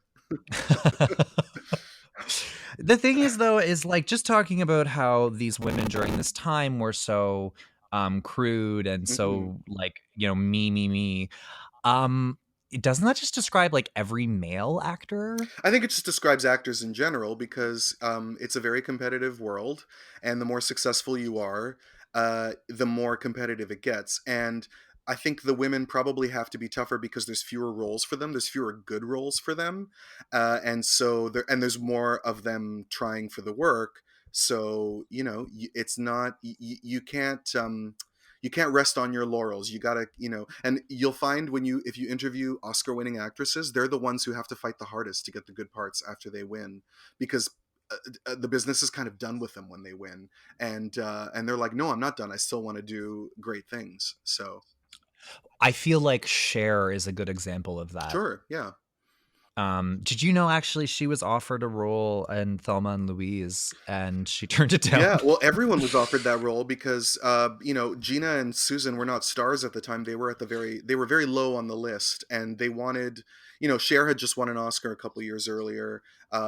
of The thing is though is like just talking about how these women during this time were so crude and Hmm. so like, me. Um doesn't that just describe like every male actor? I think it just describes actors in general because it's a very competitive world, and the more successful you are, the more competitive it gets. And I think the women probably have to be tougher because there's fewer roles for them. There's fewer good roles for them, and so there's more of them trying for the work. So it's not you can't. You can't rest on your laurels. You gotta, and you'll find if you interview Oscar-winning actresses, they're the ones who have to fight the hardest to get the good parts after they win, because the business is kind of done with them when they win, and they're like, no, I'm not done. I still want to do great things. So I feel like Cher is a good example of that. sure, yeah. Did you know actually she was offered a role in Thelma and Louise and she turned it down? Yeah, well, everyone was offered that role because Gina and Susan were not stars at the time. They were very low on the list, and they wanted, Cher had just won an Oscar a couple of years earlier.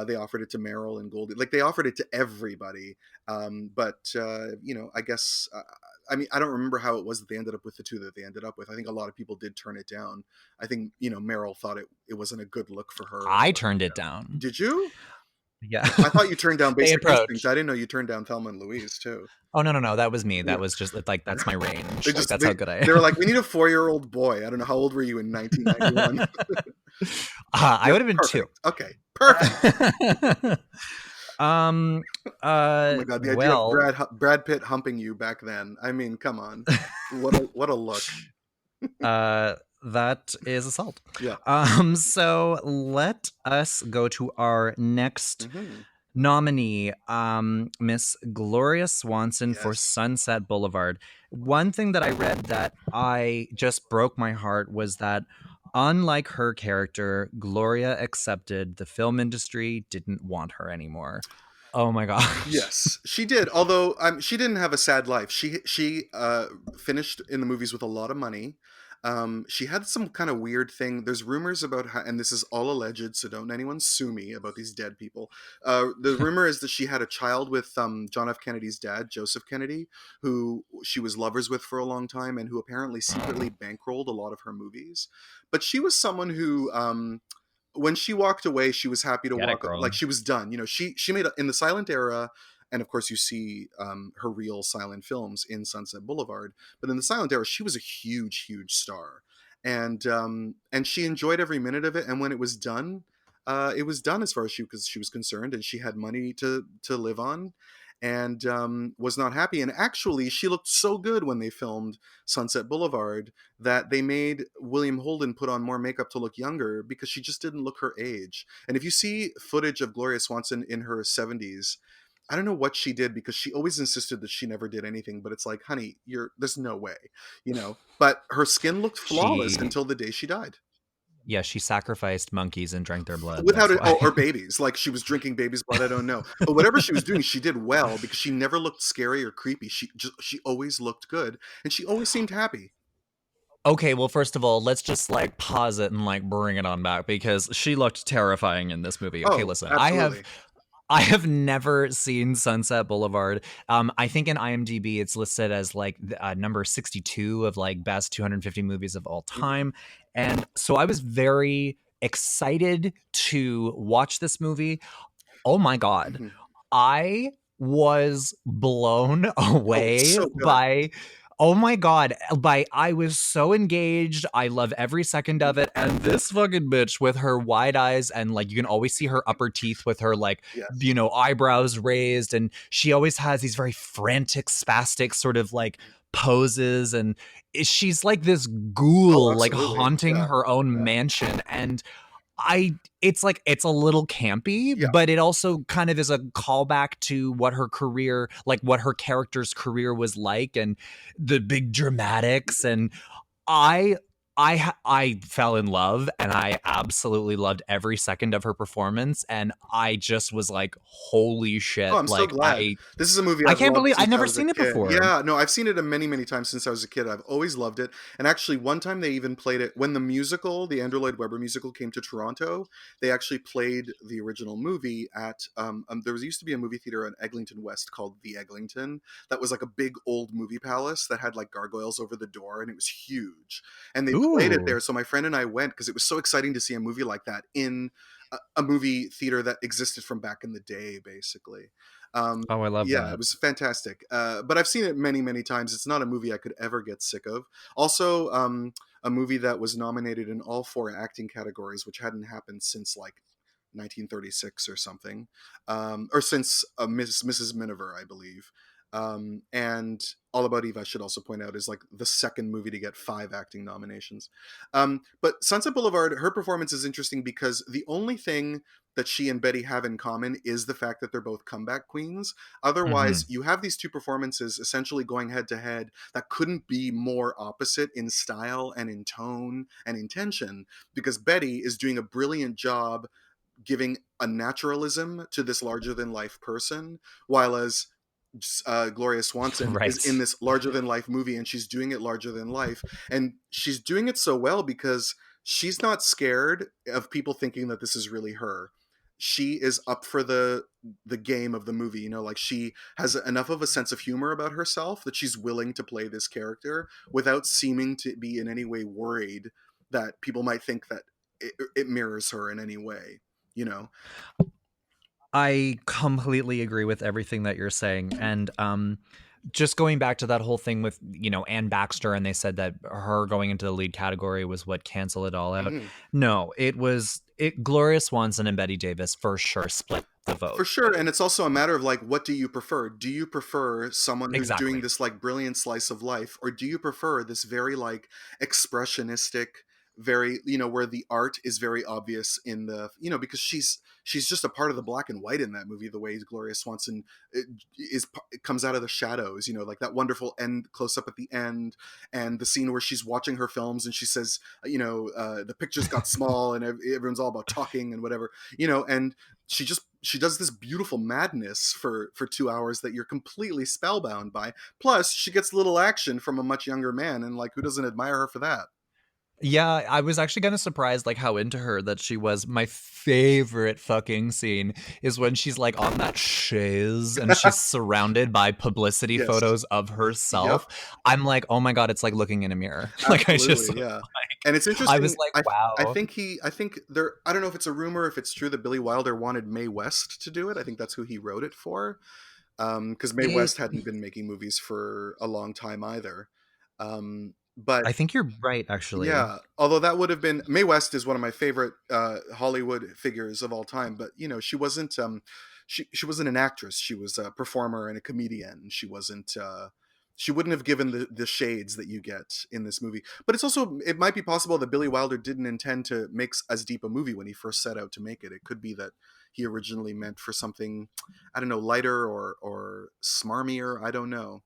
They offered it to Meryl and Goldie, like they offered it to everybody. But I guess I mean, I don't remember how it was that they ended up with the two that they ended up with. I think a lot of people did turn it down. I think Meryl thought it wasn't a good look for her. I turned it down. Did you? Yeah. I thought you turned down They Basic approached. Instinct. I didn't know you turned down Thelma and Louise too. Oh no, that was me. That Yeah. was just like that's my range. They Like that's how good I am. They were like, we need a 4-year-old boy. I don't know, how old were you in 1991? I would have been Perfect. Okay, perfect. 2. Oh my god, the idea well, of Brad Pitt humping you back then. I mean, come on, what a look. that is assault. Yeah. So let us go to our next nominee, Miss Gloria Swanson for Yes. Sunset Boulevard. One thing that I read that I just broke my heart was that, unlike her character, Gloria accepted the film industry didn't want her anymore. Oh my gosh. Yes, she did. Although she didn't have a sad life. She finished in the movies with a lot of money. She had some kind of weird thing. There's rumors about how, and this is all alleged, so don't anyone sue me about these dead people. The rumor is that she had a child with John F. Kennedy's dad, Joseph Kennedy, who she was lovers with for a long time, and who apparently secretly bankrolled a lot of her movies. But she was someone who, when she walked away, she was happy to Get it, walk. girl. Like, she was done. She made in the silent era. And of course, you see her real silent films in Sunset Boulevard. But in the silent era, she was a huge, huge star, and she enjoyed every minute of it. And when it was done as far as she was concerned, and she had money to live on, and was not happy. And actually, she looked so good when they filmed Sunset Boulevard that they made William Holden put on more makeup to look younger, because she just didn't look her age. And if you see footage of Gloria Swanson in her 70s, I don't know what she did, because she always insisted that she never did anything, but it's like, honey, there's no way, but her skin looked flawless until the day she died. Yeah, she sacrificed monkeys and drank their blood. Without it, or babies, like she was drinking babies' blood. I don't know, but whatever she was doing, she did well, because she never looked scary or creepy. She always looked good, and she always seemed happy. Okay, well, first of all, let's just like pause it and like bring it on back, because she looked terrifying in this movie. Okay, listen, absolutely. I have never seen Sunset Boulevard. I think in IMDb it's listed as like number 62 of like best 250 movies of all time. And so I was very excited to watch this movie. Oh my God. I was blown away so good. by... Oh my God. I was so engaged. I love every second of it. And this fucking bitch with her wide eyes, and like you can always see her upper teeth with her like, Yes. Eyebrows raised. And she always has these very frantic, spastic sort of like poses. And she's like this ghoul, like haunting her own mansion. And it's a little campy, but it also kind of is a callback to what her career, like what her character's career was like, and the big dramatics. And I fell in love, and I absolutely loved every second of her performance. And I just was like, holy shit. Oh, I'm so glad. This is a movie I can't believe I've never seen it before. Yeah, no, I've seen it many, many times since I was a kid. I've always loved it. And actually, one time they even played it when the Andrew Lloyd Webber musical came to Toronto. They actually played the original movie at, there used to be a movie theater in Eglinton West called The Eglinton. That was like a big old movie palace that had like gargoyles over the door, and it was huge. And they played it there. So my friend and I went, because it was so exciting to see a movie like that in a movie theater that existed from back in the day, basically. I love that. Yeah, it was fantastic. But I've seen it many, many times. It's not a movie I could ever get sick of. Also, a movie that was nominated in all 4 acting categories, which hadn't happened since like 1936 or something, or since Mrs. Miniver, I believe. And All About Eve, I should also point out, is like the second movie to get 5 acting nominations. But Sunset Boulevard, her performance is interesting because the only thing that she and Betty have in common is the fact that they're both comeback queens. Otherwise, Mhm. you have these two performances essentially going head to head that couldn't be more opposite in style and in tone and intention, because Betty is doing a brilliant job giving a naturalism to this larger than life person, while as Gloria Swanson is in Right. this larger than life movie, and she's doing it larger than life, and she's doing it so well because she's not scared of people thinking that this is really her. She is up for the game of the movie, you know, like she has enough of a sense of humor about herself that she's willing to play this character without seeming to be in any way worried that people might think that it mirrors her in any way, you know. I completely agree with everything that you're saying. And just going back to that whole thing with, Ann Baxter, and they said that her going into the lead category was what canceled it all out. Mhm. No, Gloria Swanson and Betty Davis for sure split the For vote. sure, and it's also a matter of like, what do you prefer? Do you prefer someone who's doing Exactly. this like brilliant slice of life, or do you prefer this very like expressionistic, very, you know, where the art is very obvious in the, you know, because she's just a part of the black and white in that movie, the way Gloria Swanson comes out of the shadows, you know, like that wonderful end close up at the end, and the scene where she's watching her films and she says, you know, the pictures got small and everyone's all about talking and whatever, you know, and she does this beautiful madness for 2 hours that you're completely spellbound by. Plus, she gets a little action from a much younger man, and like, who doesn't admire her for that? Yeah, I was actually kind of surprised like how into her that she was. My favorite fucking scene is when she's like on that chaise and she's surrounded by publicity Yes. photos of Yep. herself. I'm like, oh my God, it's like looking in a mirror. Like I just Absolutely. was Yeah. And it's like, I was interesting. like, I wow. think I think there. I don't know if it's a rumor, if it's true that Billy Wilder wanted Mae West to do it. I think that's who he wrote it for. Because Mae It West hadn't been making movies for a long time either. But I think you're right, actually. yeah, although that would have been, Mae West is one of my favorite Hollywood figures of all time, but you know, she wasn't an actress. She was a performer and a comedian. She wasn't she wouldn't have given the shades that you get in this movie. But it's also, it might be possible that Billy Wilder didn't intend to make as deep a movie when he first set out to make it. It could be that he originally meant for something, I don't know, lighter or smarmier. I don't know.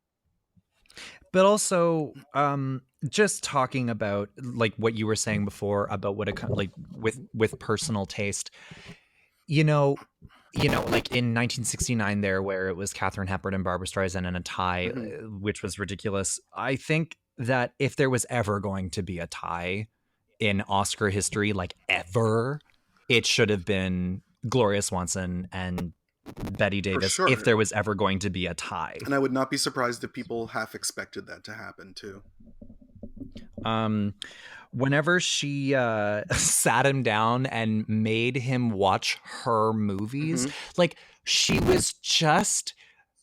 But also, just talking about like what you were saying before about what like with personal taste, you know, like in 1969 there where it was Katharine Hepburn and Barbara Streisand in a tie, Hmm. which was ridiculous. I think that if there was ever going to be a tie in Oscar history, like ever, it should have been Gloria Swanson and Betty For Davis if sure. there was ever going to be a tie. And I would not be surprised if people half expected that to happen too. Um, Whenever she sat him down and made him watch her movies, Hmm. like she was just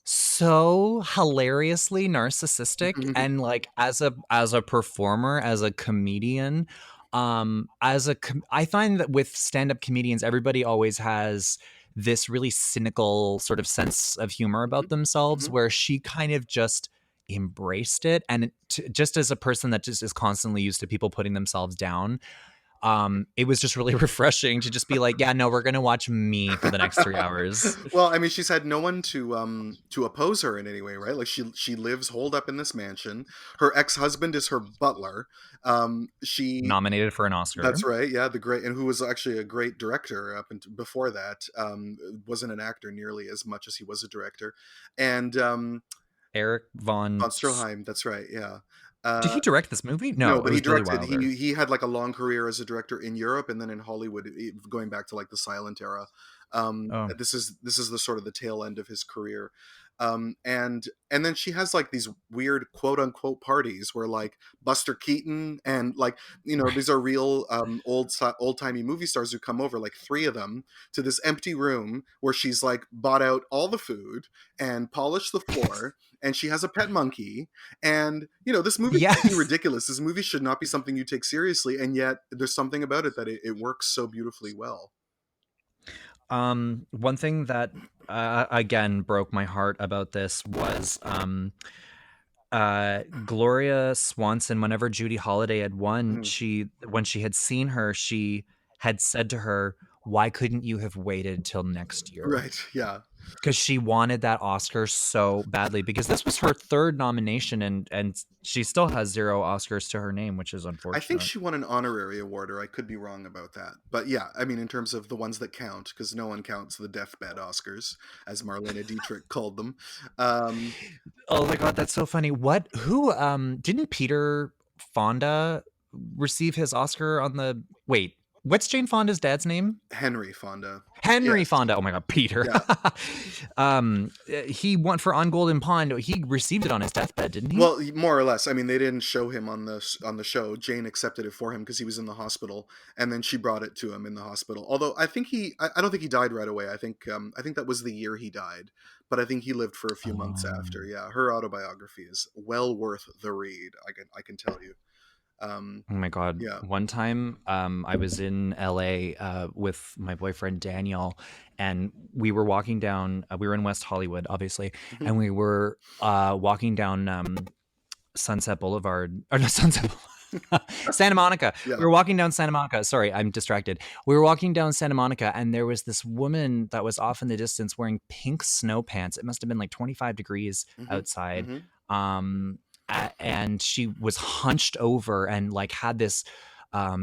so hilariously narcissistic. Hmm. And like as a performer, as a comedian, I find that with stand-up comedians, everybody always has this really cynical sort of sense of humor about themselves, Hmm. where she kind of just embraced it. And just as a person that just is constantly used to people putting themselves down, it was just really refreshing to just be like, yeah, no, we're gonna watch me for the next 3 hours. Well, I mean, she's had no one to oppose her in any way, right? Like she lives holed up in this mansion. Her ex-husband is her butler. She Nominated for an Oscar. That's right, yeah, the great, and who was actually a great director up until before that. Wasn't an actor nearly as much as he was a director. And Eric von von Stroheim, that's right, yeah. Uh, Did he direct this movie? No, No, it but he was Billy directed. Wilder. He had like a long career as a director in Europe and then in Hollywood, going back to like the silent era. Oh. This is the sort of the tail end of his career. And then she has like these weird quote unquote parties where like Buster Keaton and like, you know, these are real old timey movie stars who come over, like 3 of them, to this empty room where she's like bought out all the food and polished the floor, and she has a pet monkey. And you know, this movie should be Yes. ridiculous. This movie should not be something you take seriously, and yet there's something about it that it works so beautifully well. One thing that again broke my heart about this was Gloria Swanson. Whenever Judy Holliday had won, Mm. when she had seen her, she had said to her, "Why couldn't you have waited till next year?" Right. Yeah. Because she wanted that Oscar so badly, because this was her third nomination, and she still has 0 Oscars to her name, which is I think unfortunate. she won an honorary award, or I could be wrong about that. But yeah, I mean, in terms of the ones that count, because no one counts the deathbed Oscars, as Marlene Dietrich called them. Um, Oh my god, that's so funny. Who didn't Peter Fonda receive his Oscar on the wait, what's Jane Fonda's dad's name? Henry Fonda. Henry Yes. Fonda. Oh my god, Peter. Yeah. He won for On Golden Pond. He received it on his deathbed, didn't he? Well, more or less. I mean, they didn't show him on the show. Jane accepted it for him because he was in the hospital, and then she brought it to him in the hospital. Although I don't think he died right away. I think that was the year he died, but I think he lived for a few months after. Yeah, her autobiography is well worth the read. I can tell you. Oh my god. Yeah. One time I was in LA with my boyfriend Daniel, and we were walking down we were in West Hollywood, obviously, Mhm. and we were walking down Sunset Boulevard, or not Sunset Santa Monica. Yeah. We were walking down Santa Monica. Sorry, I'm distracted. We were walking down Santa Monica, and there was this woman that was off in the distance wearing pink snow pants. It must have been like 25 degrees Hmm. outside. Hmm. And she was hunched over and like had this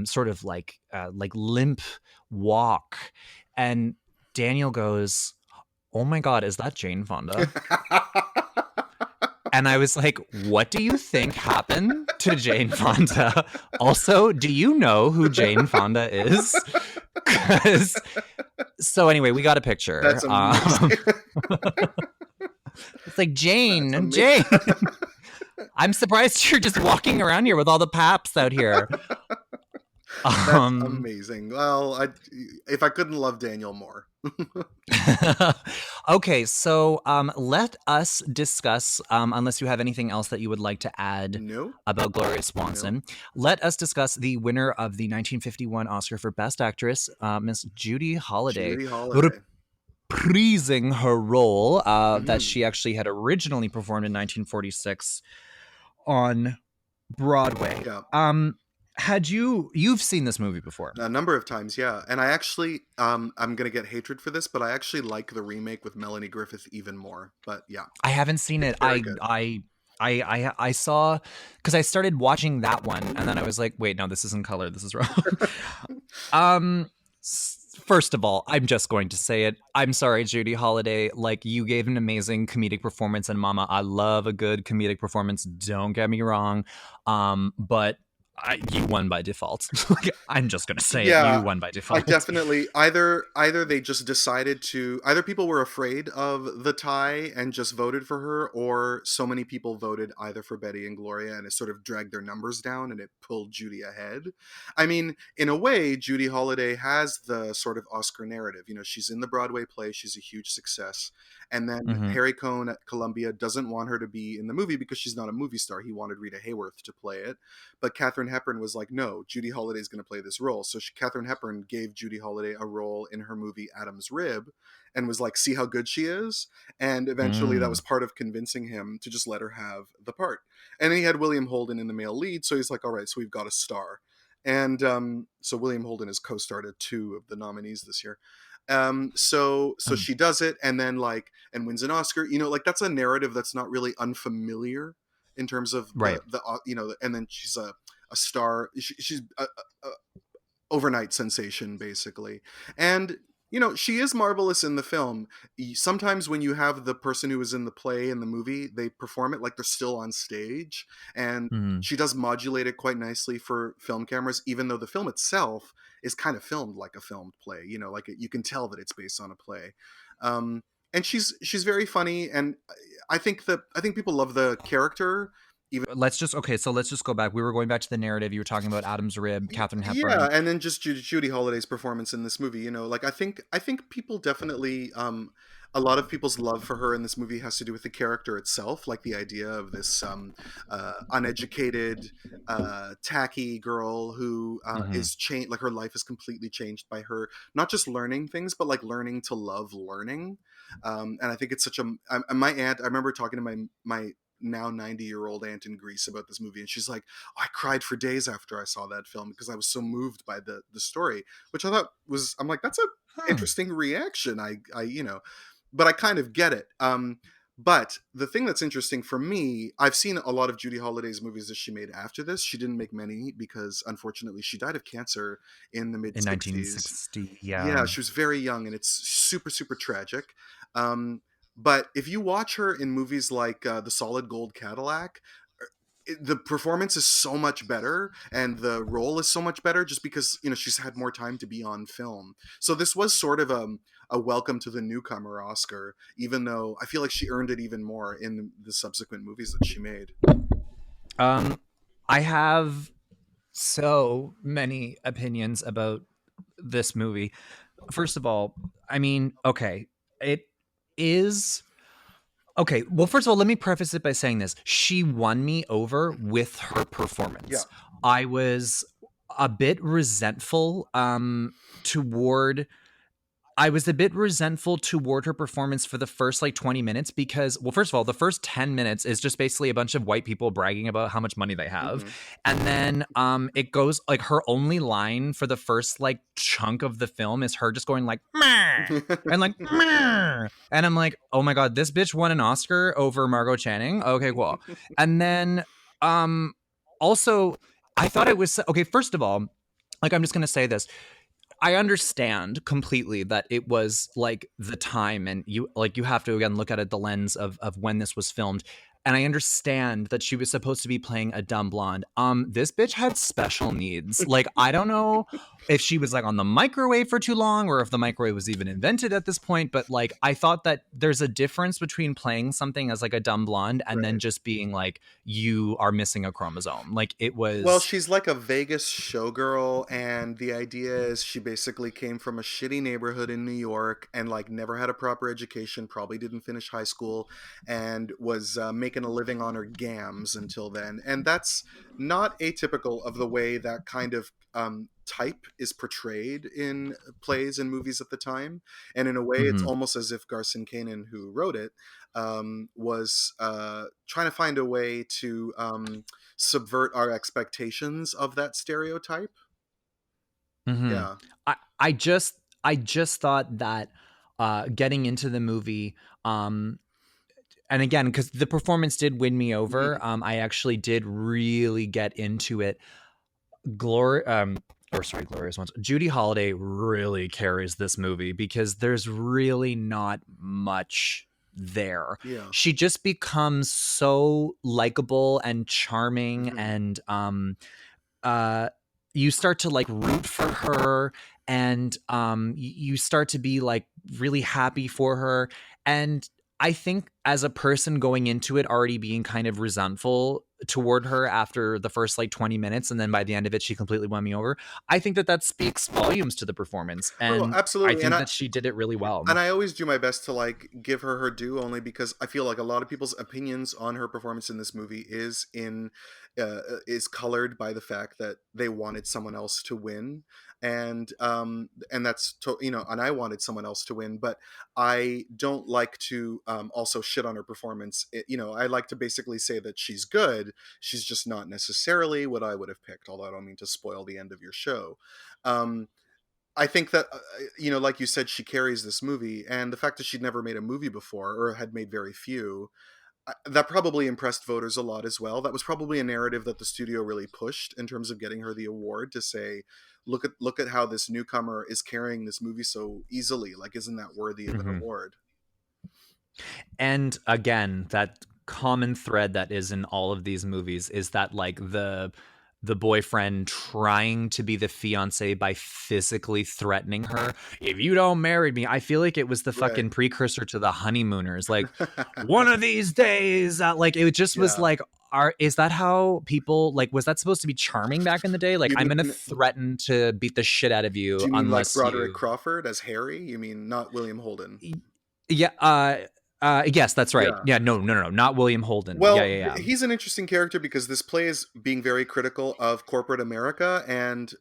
sort of like limp walk. And Daniel goes, "Oh my god, is that Jane Fonda?" And I was like, "What do you think happened to Jane Fonda? Also, do you know who Jane Fonda is?" 'Cause- so anyway, we got a picture. That's amazing. It's like, Jane, That's Jane. I'm surprised you're just walking around here with all the paps out here. That's amazing. Well, if I couldn't love Daniel more. Okay, so let us discuss, unless you have anything else that you would like to add No. about Gloria Swanson, let us discuss the winner of the 1951 Oscar for Best Actress, Miss Judy Holliday. Judy Holliday. Reprising her role that Mhm. she actually had originally performed in 1946 on Broadway. Yeah. You've seen this movie before? A number of times, yeah. And I actually, I'm gonna get hatred for this, but I actually like the remake with Melanie Griffith even more. But yeah, I haven't seen it. very good. I saw, because I started watching that one, and then I was like, wait, no, this isn't color. This is wrong. First of all, I'm just going to say it. I'm sorry, Judy Holliday. Like, you gave an amazing comedic performance, and Mama, I love a good comedic performance. Don't get me wrong. But you won by default. I'm just gonna say it. Yeah, You won by I default. definitely either they just decided to, either people were afraid of the tie and just voted for her, or so many people voted either for Betty and Gloria and it sort of dragged their numbers down and it pulled Judy ahead. I mean, in a way, Judy Holliday has the sort of Oscar narrative. You know, she's in the Broadway play, she's a huge success. And then Mhm. Harry Cohn at Columbia doesn't want her to be in the movie because she's not a movie star. He wanted Rita Hayworth to play it. But Katharine Hepburn was like, no, Judy Holliday is going to play this role. So Katharine Hepburn gave Judy Holliday a role in her movie Adam's Rib and was like, see how good she is? And eventually that was part of convincing him to just let her have the part. And then he had William Holden in the male lead. So he's like, all right, so we've got a star. And so William Holden has co-starred at 2 of the nominees this year. So she does it and then and wins an Oscar. You know, like that's a narrative that's not really unfamiliar in terms of Right. and then she's a star. She's a overnight sensation basically, and you know she is marvelous in the film. Sometimes when you have the person who is in the play in the movie, they perform it like they're still on stage, and Mhm. she does modulate it quite nicely for film cameras, even though the film itself is kind of filmed like a filmed play. You know, like you can tell that it's based on a play. And she's very funny, and I think people love the character. even let's just go back. We were going back to the narrative. You were talking about Adam's rib, Katharine yeah, Hepburn. and then just Judy Holliday's performance in this movie. Like I think people definitely a lot of people's love for her in this movie has to do with the character itself, like the idea of this uneducated, tacky girl who is changed, like her life is completely changed by her not just learning things, but like learning to love learning. And I think it's such a my aunt. I remember talking to my now 90-year-old aunt in Greece about this movie, and she's like, oh, I cried for days after I saw that film because I was so moved by the story, which I thought was, I'm like, that's a interesting reaction. I but I kind of get it. But the thing that's interesting for me, I've seen a lot of Judy Holliday's movies that she made after this. She didn't make many because unfortunately she died of cancer in the mid In 60s. 1960, yeah. Yeah, she was very young, and it's super, super tragic. But if you watch her in movies like The Solid Gold Cadillac, the performance is so much better, and the role is so much better just because she's had more time to be on film. So this was sort of a welcome to the newcomer Oscar, even though I feel like she earned it even more in the subsequent movies that she made. I have so many opinions about this movie. First of all, I mean, okay, it is okay. Well, first of all, let me preface it by saying this. She won me over with her performance. Yeah. I was a bit resentful toward her performance for the first like 20 minutes because, well, first of all, the first 10 minutes is just basically a bunch of white people bragging about how much money they have. And then it goes like her only line for the first like chunk of the film is her just going like, meh, and like, meh. And I'm like, oh my God, this bitch won an Oscar over Margot Channing. Okay, cool. And then also, I thought it was, okay, first of all, like, I'm just going to say this. I understand completely that it was like the time, and you have to again look at it the lens of when this was filmed. And I understand that she was supposed to be playing a dumb blonde. This bitch had special needs. Like, I don't know if she was like on the microwave for too long or if the microwave was even invented at this point. But like, I thought that there's a difference between playing something as like a dumb blonde and then just being like, you are missing a chromosome. Like, it was. Well, she's like a Vegas showgirl, and the idea is she basically came from a shitty neighborhood in New York and like never had a proper education, probably didn't finish high school, and was making a living on her gams until then. And that's not atypical of the way that kind of type is portrayed in plays and movies at the time. And in a way, it's almost as if Garson Kanin, who wrote it, was trying to find a way to subvert our expectations of that stereotype. Yeah. I just thought that getting into the movie, and again, because the performance did win me over, I actually did really get into it. Gloria's ones. Judy Holliday really carries this movie because there's really not much there. Yeah. She just becomes so likable and charming, and you start to like root for her, and you start to be like really happy for her. And I think as a person going into it already being kind of resentful toward her after the first like 20 minutes, and then by the end of it she completely won me over, I think that speaks volumes to the performance. And absolutely. I think that she did it really well. And I always do my best to like give her due, only because I feel like a lot of people's opinions on her performance in this movie is colored by the fact that they wanted someone else to win. And that's and I wanted someone else to win, but I don't like to also shit on her performance. I like to basically say that she's good. She's just not necessarily what I would have picked, although I don't mean to spoil the end of your show. I think that, like you said, she carries this movie, and the fact that she'd never made a movie before, or had made very few, that probably impressed voters a lot as well. That was probably a narrative that the studio really pushed in terms of getting her the award, to say, look at how this newcomer is carrying this movie so easily. Like, isn't that worthy of an award? And again, that common thread that is in all of these movies is that like the boyfriend trying to be the fiance by physically threatening her. If you don't marry me, I feel like it was the fucking precursor to the honeymooners. Like, one of these days, like it just was like, is that how people, like, was that supposed to be charming back in the day? Like, You I'm gonna mean, threaten to beat the shit out of do you you mean like unless Broderick you. Crawford as Harry? You mean not William Holden? Yeah. Yes, that's right. Yeah. Yeah. No. No. No. No. Not William Holden. Yeah. Well, Yeah. Yeah. he's an interesting character because this play is being very critical of corporate America, and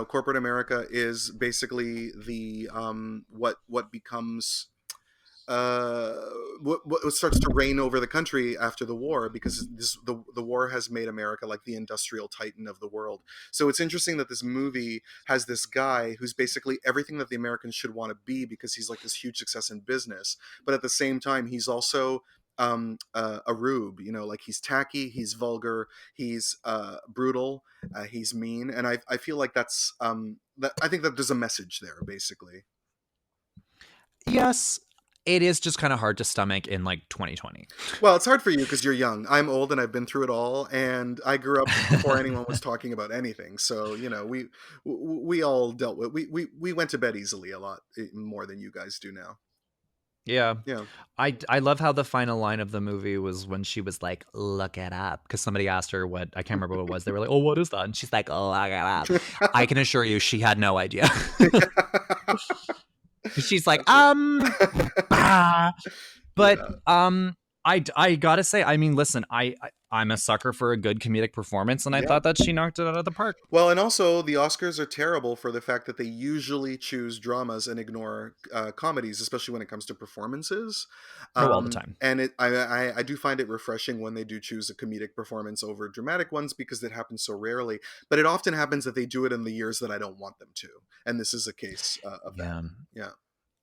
corporate America is basically the what becomes uh, what starts to reign over the country after the war, because the war has made America like the industrial titan of the world. So it's interesting that this movie has this guy who's basically everything that the Americans should want to be, because he's like this huge success in business, but at the same time he's also a rube, like he's tacky, he's vulgar, he's brutal, he's mean, and I feel like that's that I think that there's a message there basically. Yes. It is just kind of hard to stomach in like 2020. Well, it's hard for you because you're young. I'm old and I've been through it all, and I grew up before anyone was talking about anything. So we all dealt with we went to bed easily a lot more than you guys do now. Yeah. Yeah. I love how the final line of the movie was when she was like, "Look it up," because somebody asked her what, I can't remember what it was. They were like, "Oh, what is that?" And she's like, "Look it up." I can assure you, she had no idea. She's like, but Yeah. I gotta say, I mean, listen, I'm a sucker for a good comedic performance, and I Yeah. thought that she knocked it out of the park. Well, and also the Oscars are terrible for the fact that they usually choose dramas and ignore comedies, especially when it comes to performances. Oh, all the time. And I do find it refreshing when they do choose a comedic performance over dramatic ones, because it happens so rarely. But it often happens that they do it in the years that I don't want them to, and this is a case of Yeah. that. Yeah.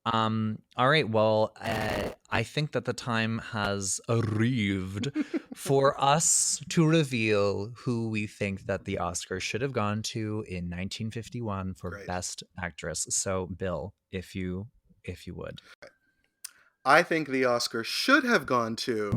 All right. Well, I think that the time has arrived for us to reveal who we think that the Oscar should have gone to in 1951 for Great. Best Actress. So, Bill, if you would. I think the Oscar should have gone to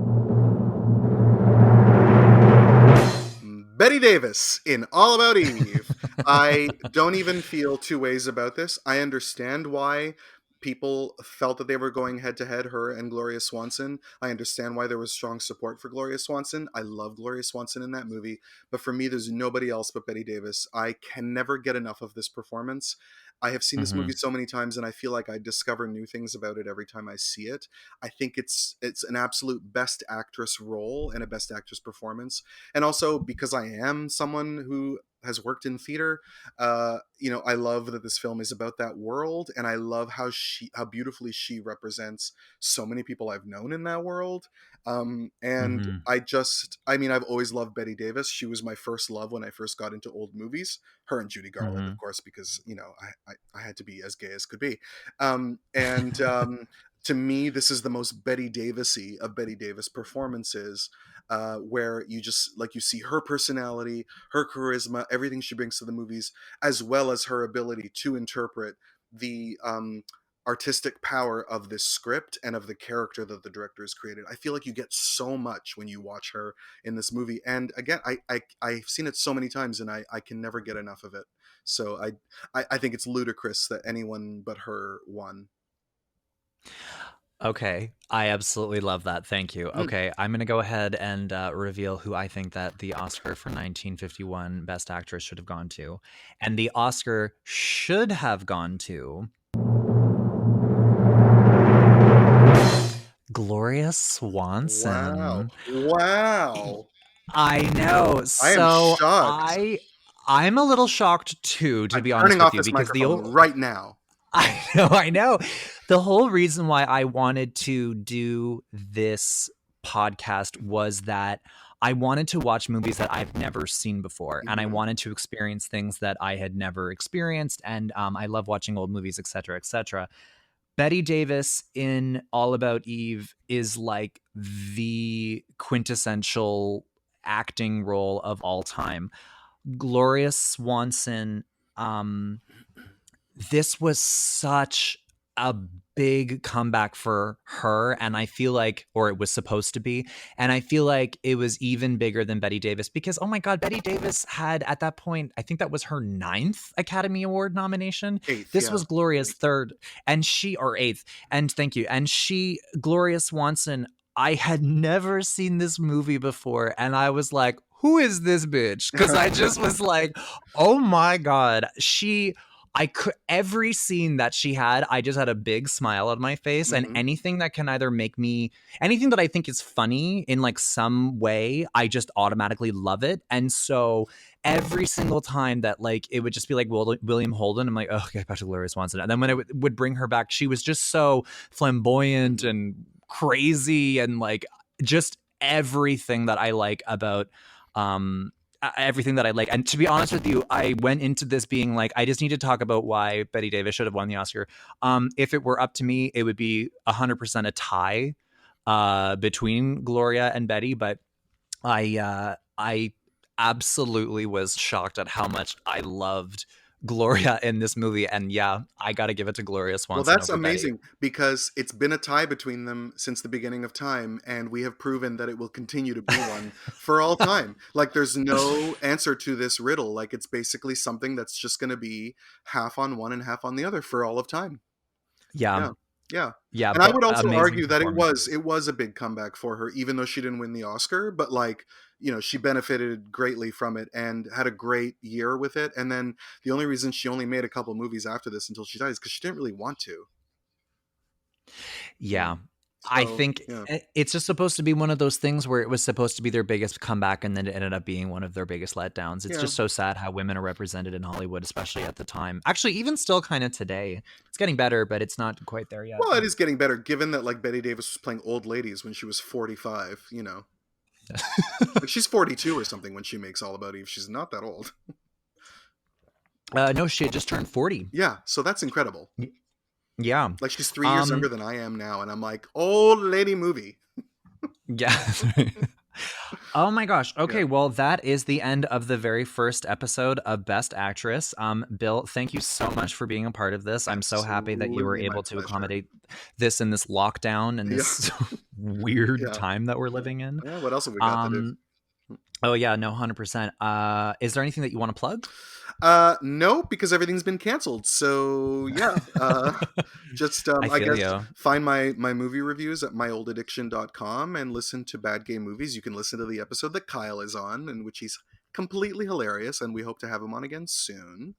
Bette Davis in All About Eve. I don't even feel two ways about this. I understand why people felt that they were going head to head, her and Gloria Swanson. I understand why there was strong support for Gloria Swanson. I love Gloria Swanson in that movie, but for me, there's nobody else but Bette Davis. I can never get enough of this performance. I have seen this movie so many times, and I feel like I discover new things about it every time I see it. I think it's an absolute best actress role and a best actress performance. And also because I am someone who has worked in theater, I love that this film is about that world, and I love how beautifully she represents so many people I've known in that world. And I've always loved Bette Davis. She was my first love when I first got into old movies. Her and Judy Garland, of course, because I had to be as gay as could be. To me, this is the most Bette Davis-y of Bette Davis performances, where you see her personality, her charisma, everything she brings to the movies, as well as her ability to interpret the artistic power of this script and of the character that the director has created. I feel like you get so much when you watch her in this movie. And again, I've seen it so many times, and I can never get enough of it. So I think it's ludicrous that anyone but her won. Okay, I absolutely love that. Thank you. Okay, I'm going to go ahead and reveal who I think that the Oscar for 1951 Best Actress should have gone to. And the Oscar should have gone to Gloria Swanson. Wow. I know. I am shocked. I'm a little shocked too, to be honest turning with off you, this because microphone right now. I know. The whole reason why I wanted to do this podcast was that I wanted to watch movies that I've never seen before, and I wanted to experience things that I had never experienced, and I love watching old movies, etc., etc. Bette Davis in All About Eve is like the quintessential acting role of all time. Gloria Swanson, this was such a big comeback for her, and I feel like, or it was supposed to be, and I feel like it was even bigger than Bette Davis, because oh my god, Bette Davis had at that point, I think that was her 9th Academy Award nomination. This was Gloria's 3rd, and eighth, and thank you, and Gloria Swanson, I had never seen this movie before, and I was like, who is this bitch? Because I just was like, oh my God. I could, every scene that she had, I just had a big smile on my face. And anything that can either make me, anything that I think is funny in like some way, I just automatically love it. And so every single time that like it would just be like William Holden, I'm like, oh, okay, back to Gloria Swanson. And then when it would bring her back, she was just so flamboyant and crazy and like just everything that I like about everything that I like. And to be honest with you, I went into this being like, I just need to talk about why Bette Davis should have won the Oscar. If it were up to me, it would be 100% a tie between Gloria and Bette, but I absolutely was shocked at how much I loved Gloria in this movie. And yeah, I got to give it to Gloria Well, Swanson that's over Bette. amazing because it's been a tie between them since the beginning of time, and we have proven that it will continue to be one for all time. Like, there's no answer to this riddle. Like, it's basically something that's just going to be half on one and half on the other for all of time. Yeah. Yeah. Yeah. And I would also amazing argue that it performances. was a big comeback for her, even though she didn't win the Oscar, but like, you know, she benefited greatly from it and had a great year with it. And then the only reason she only made a couple movies after this until she died is because she didn't really want to. Yeah. So, I think yeah. it's just supposed to be one of those things where it was supposed to be their biggest comeback and then it ended up being one of their biggest letdowns. It's Yeah. just so sad how women are represented in Hollywood, especially at the time. Actually, even still kind of today. It's getting better, but it's not quite there yet. Well, it is getting better given that like Bette Davis was playing old ladies when she was 45, you know. Like, she's 42 or something when she makes All About Eve. She's not that old. No, she had just turned 40. Yeah, so that's incredible. Yeah. Like, she's 3 years younger than I am now, and I'm like, old lady movie. Yeah. Oh my gosh. Okay, Yeah. well, that is the end of the very first episode of Best Actress. Bill, thank you so much for being a part of this. I'm so happy that you were Absolutely my able to pleasure. accommodate this in this lockdown and this weird Yeah. time that we're living in. Yeah, what else have we got to do? Oh yeah, no, 100%. Is there anything that you want to plug? No, because everything's been canceled. So yeah, just I feel guess you. find my movie reviews at myoldaddiction.com and listen to Bad Gay Movies. You can listen to the episode that Kyle is on, in which he's completely hilarious, and we hope to have him on again soon.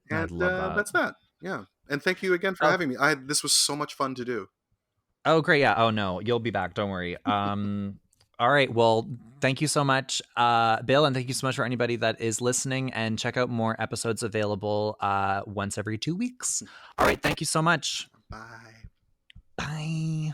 And I'd love that. that's that. Yeah, and thank you again for having me. This was so much fun to do. Oh great, yeah. Oh no, you'll be back. Don't worry. All right. Well, thank you so much, Bill, and thank you so much for anybody that is listening. And check out more episodes available once every 2 weeks. All right. Thank you so much. Bye. Bye.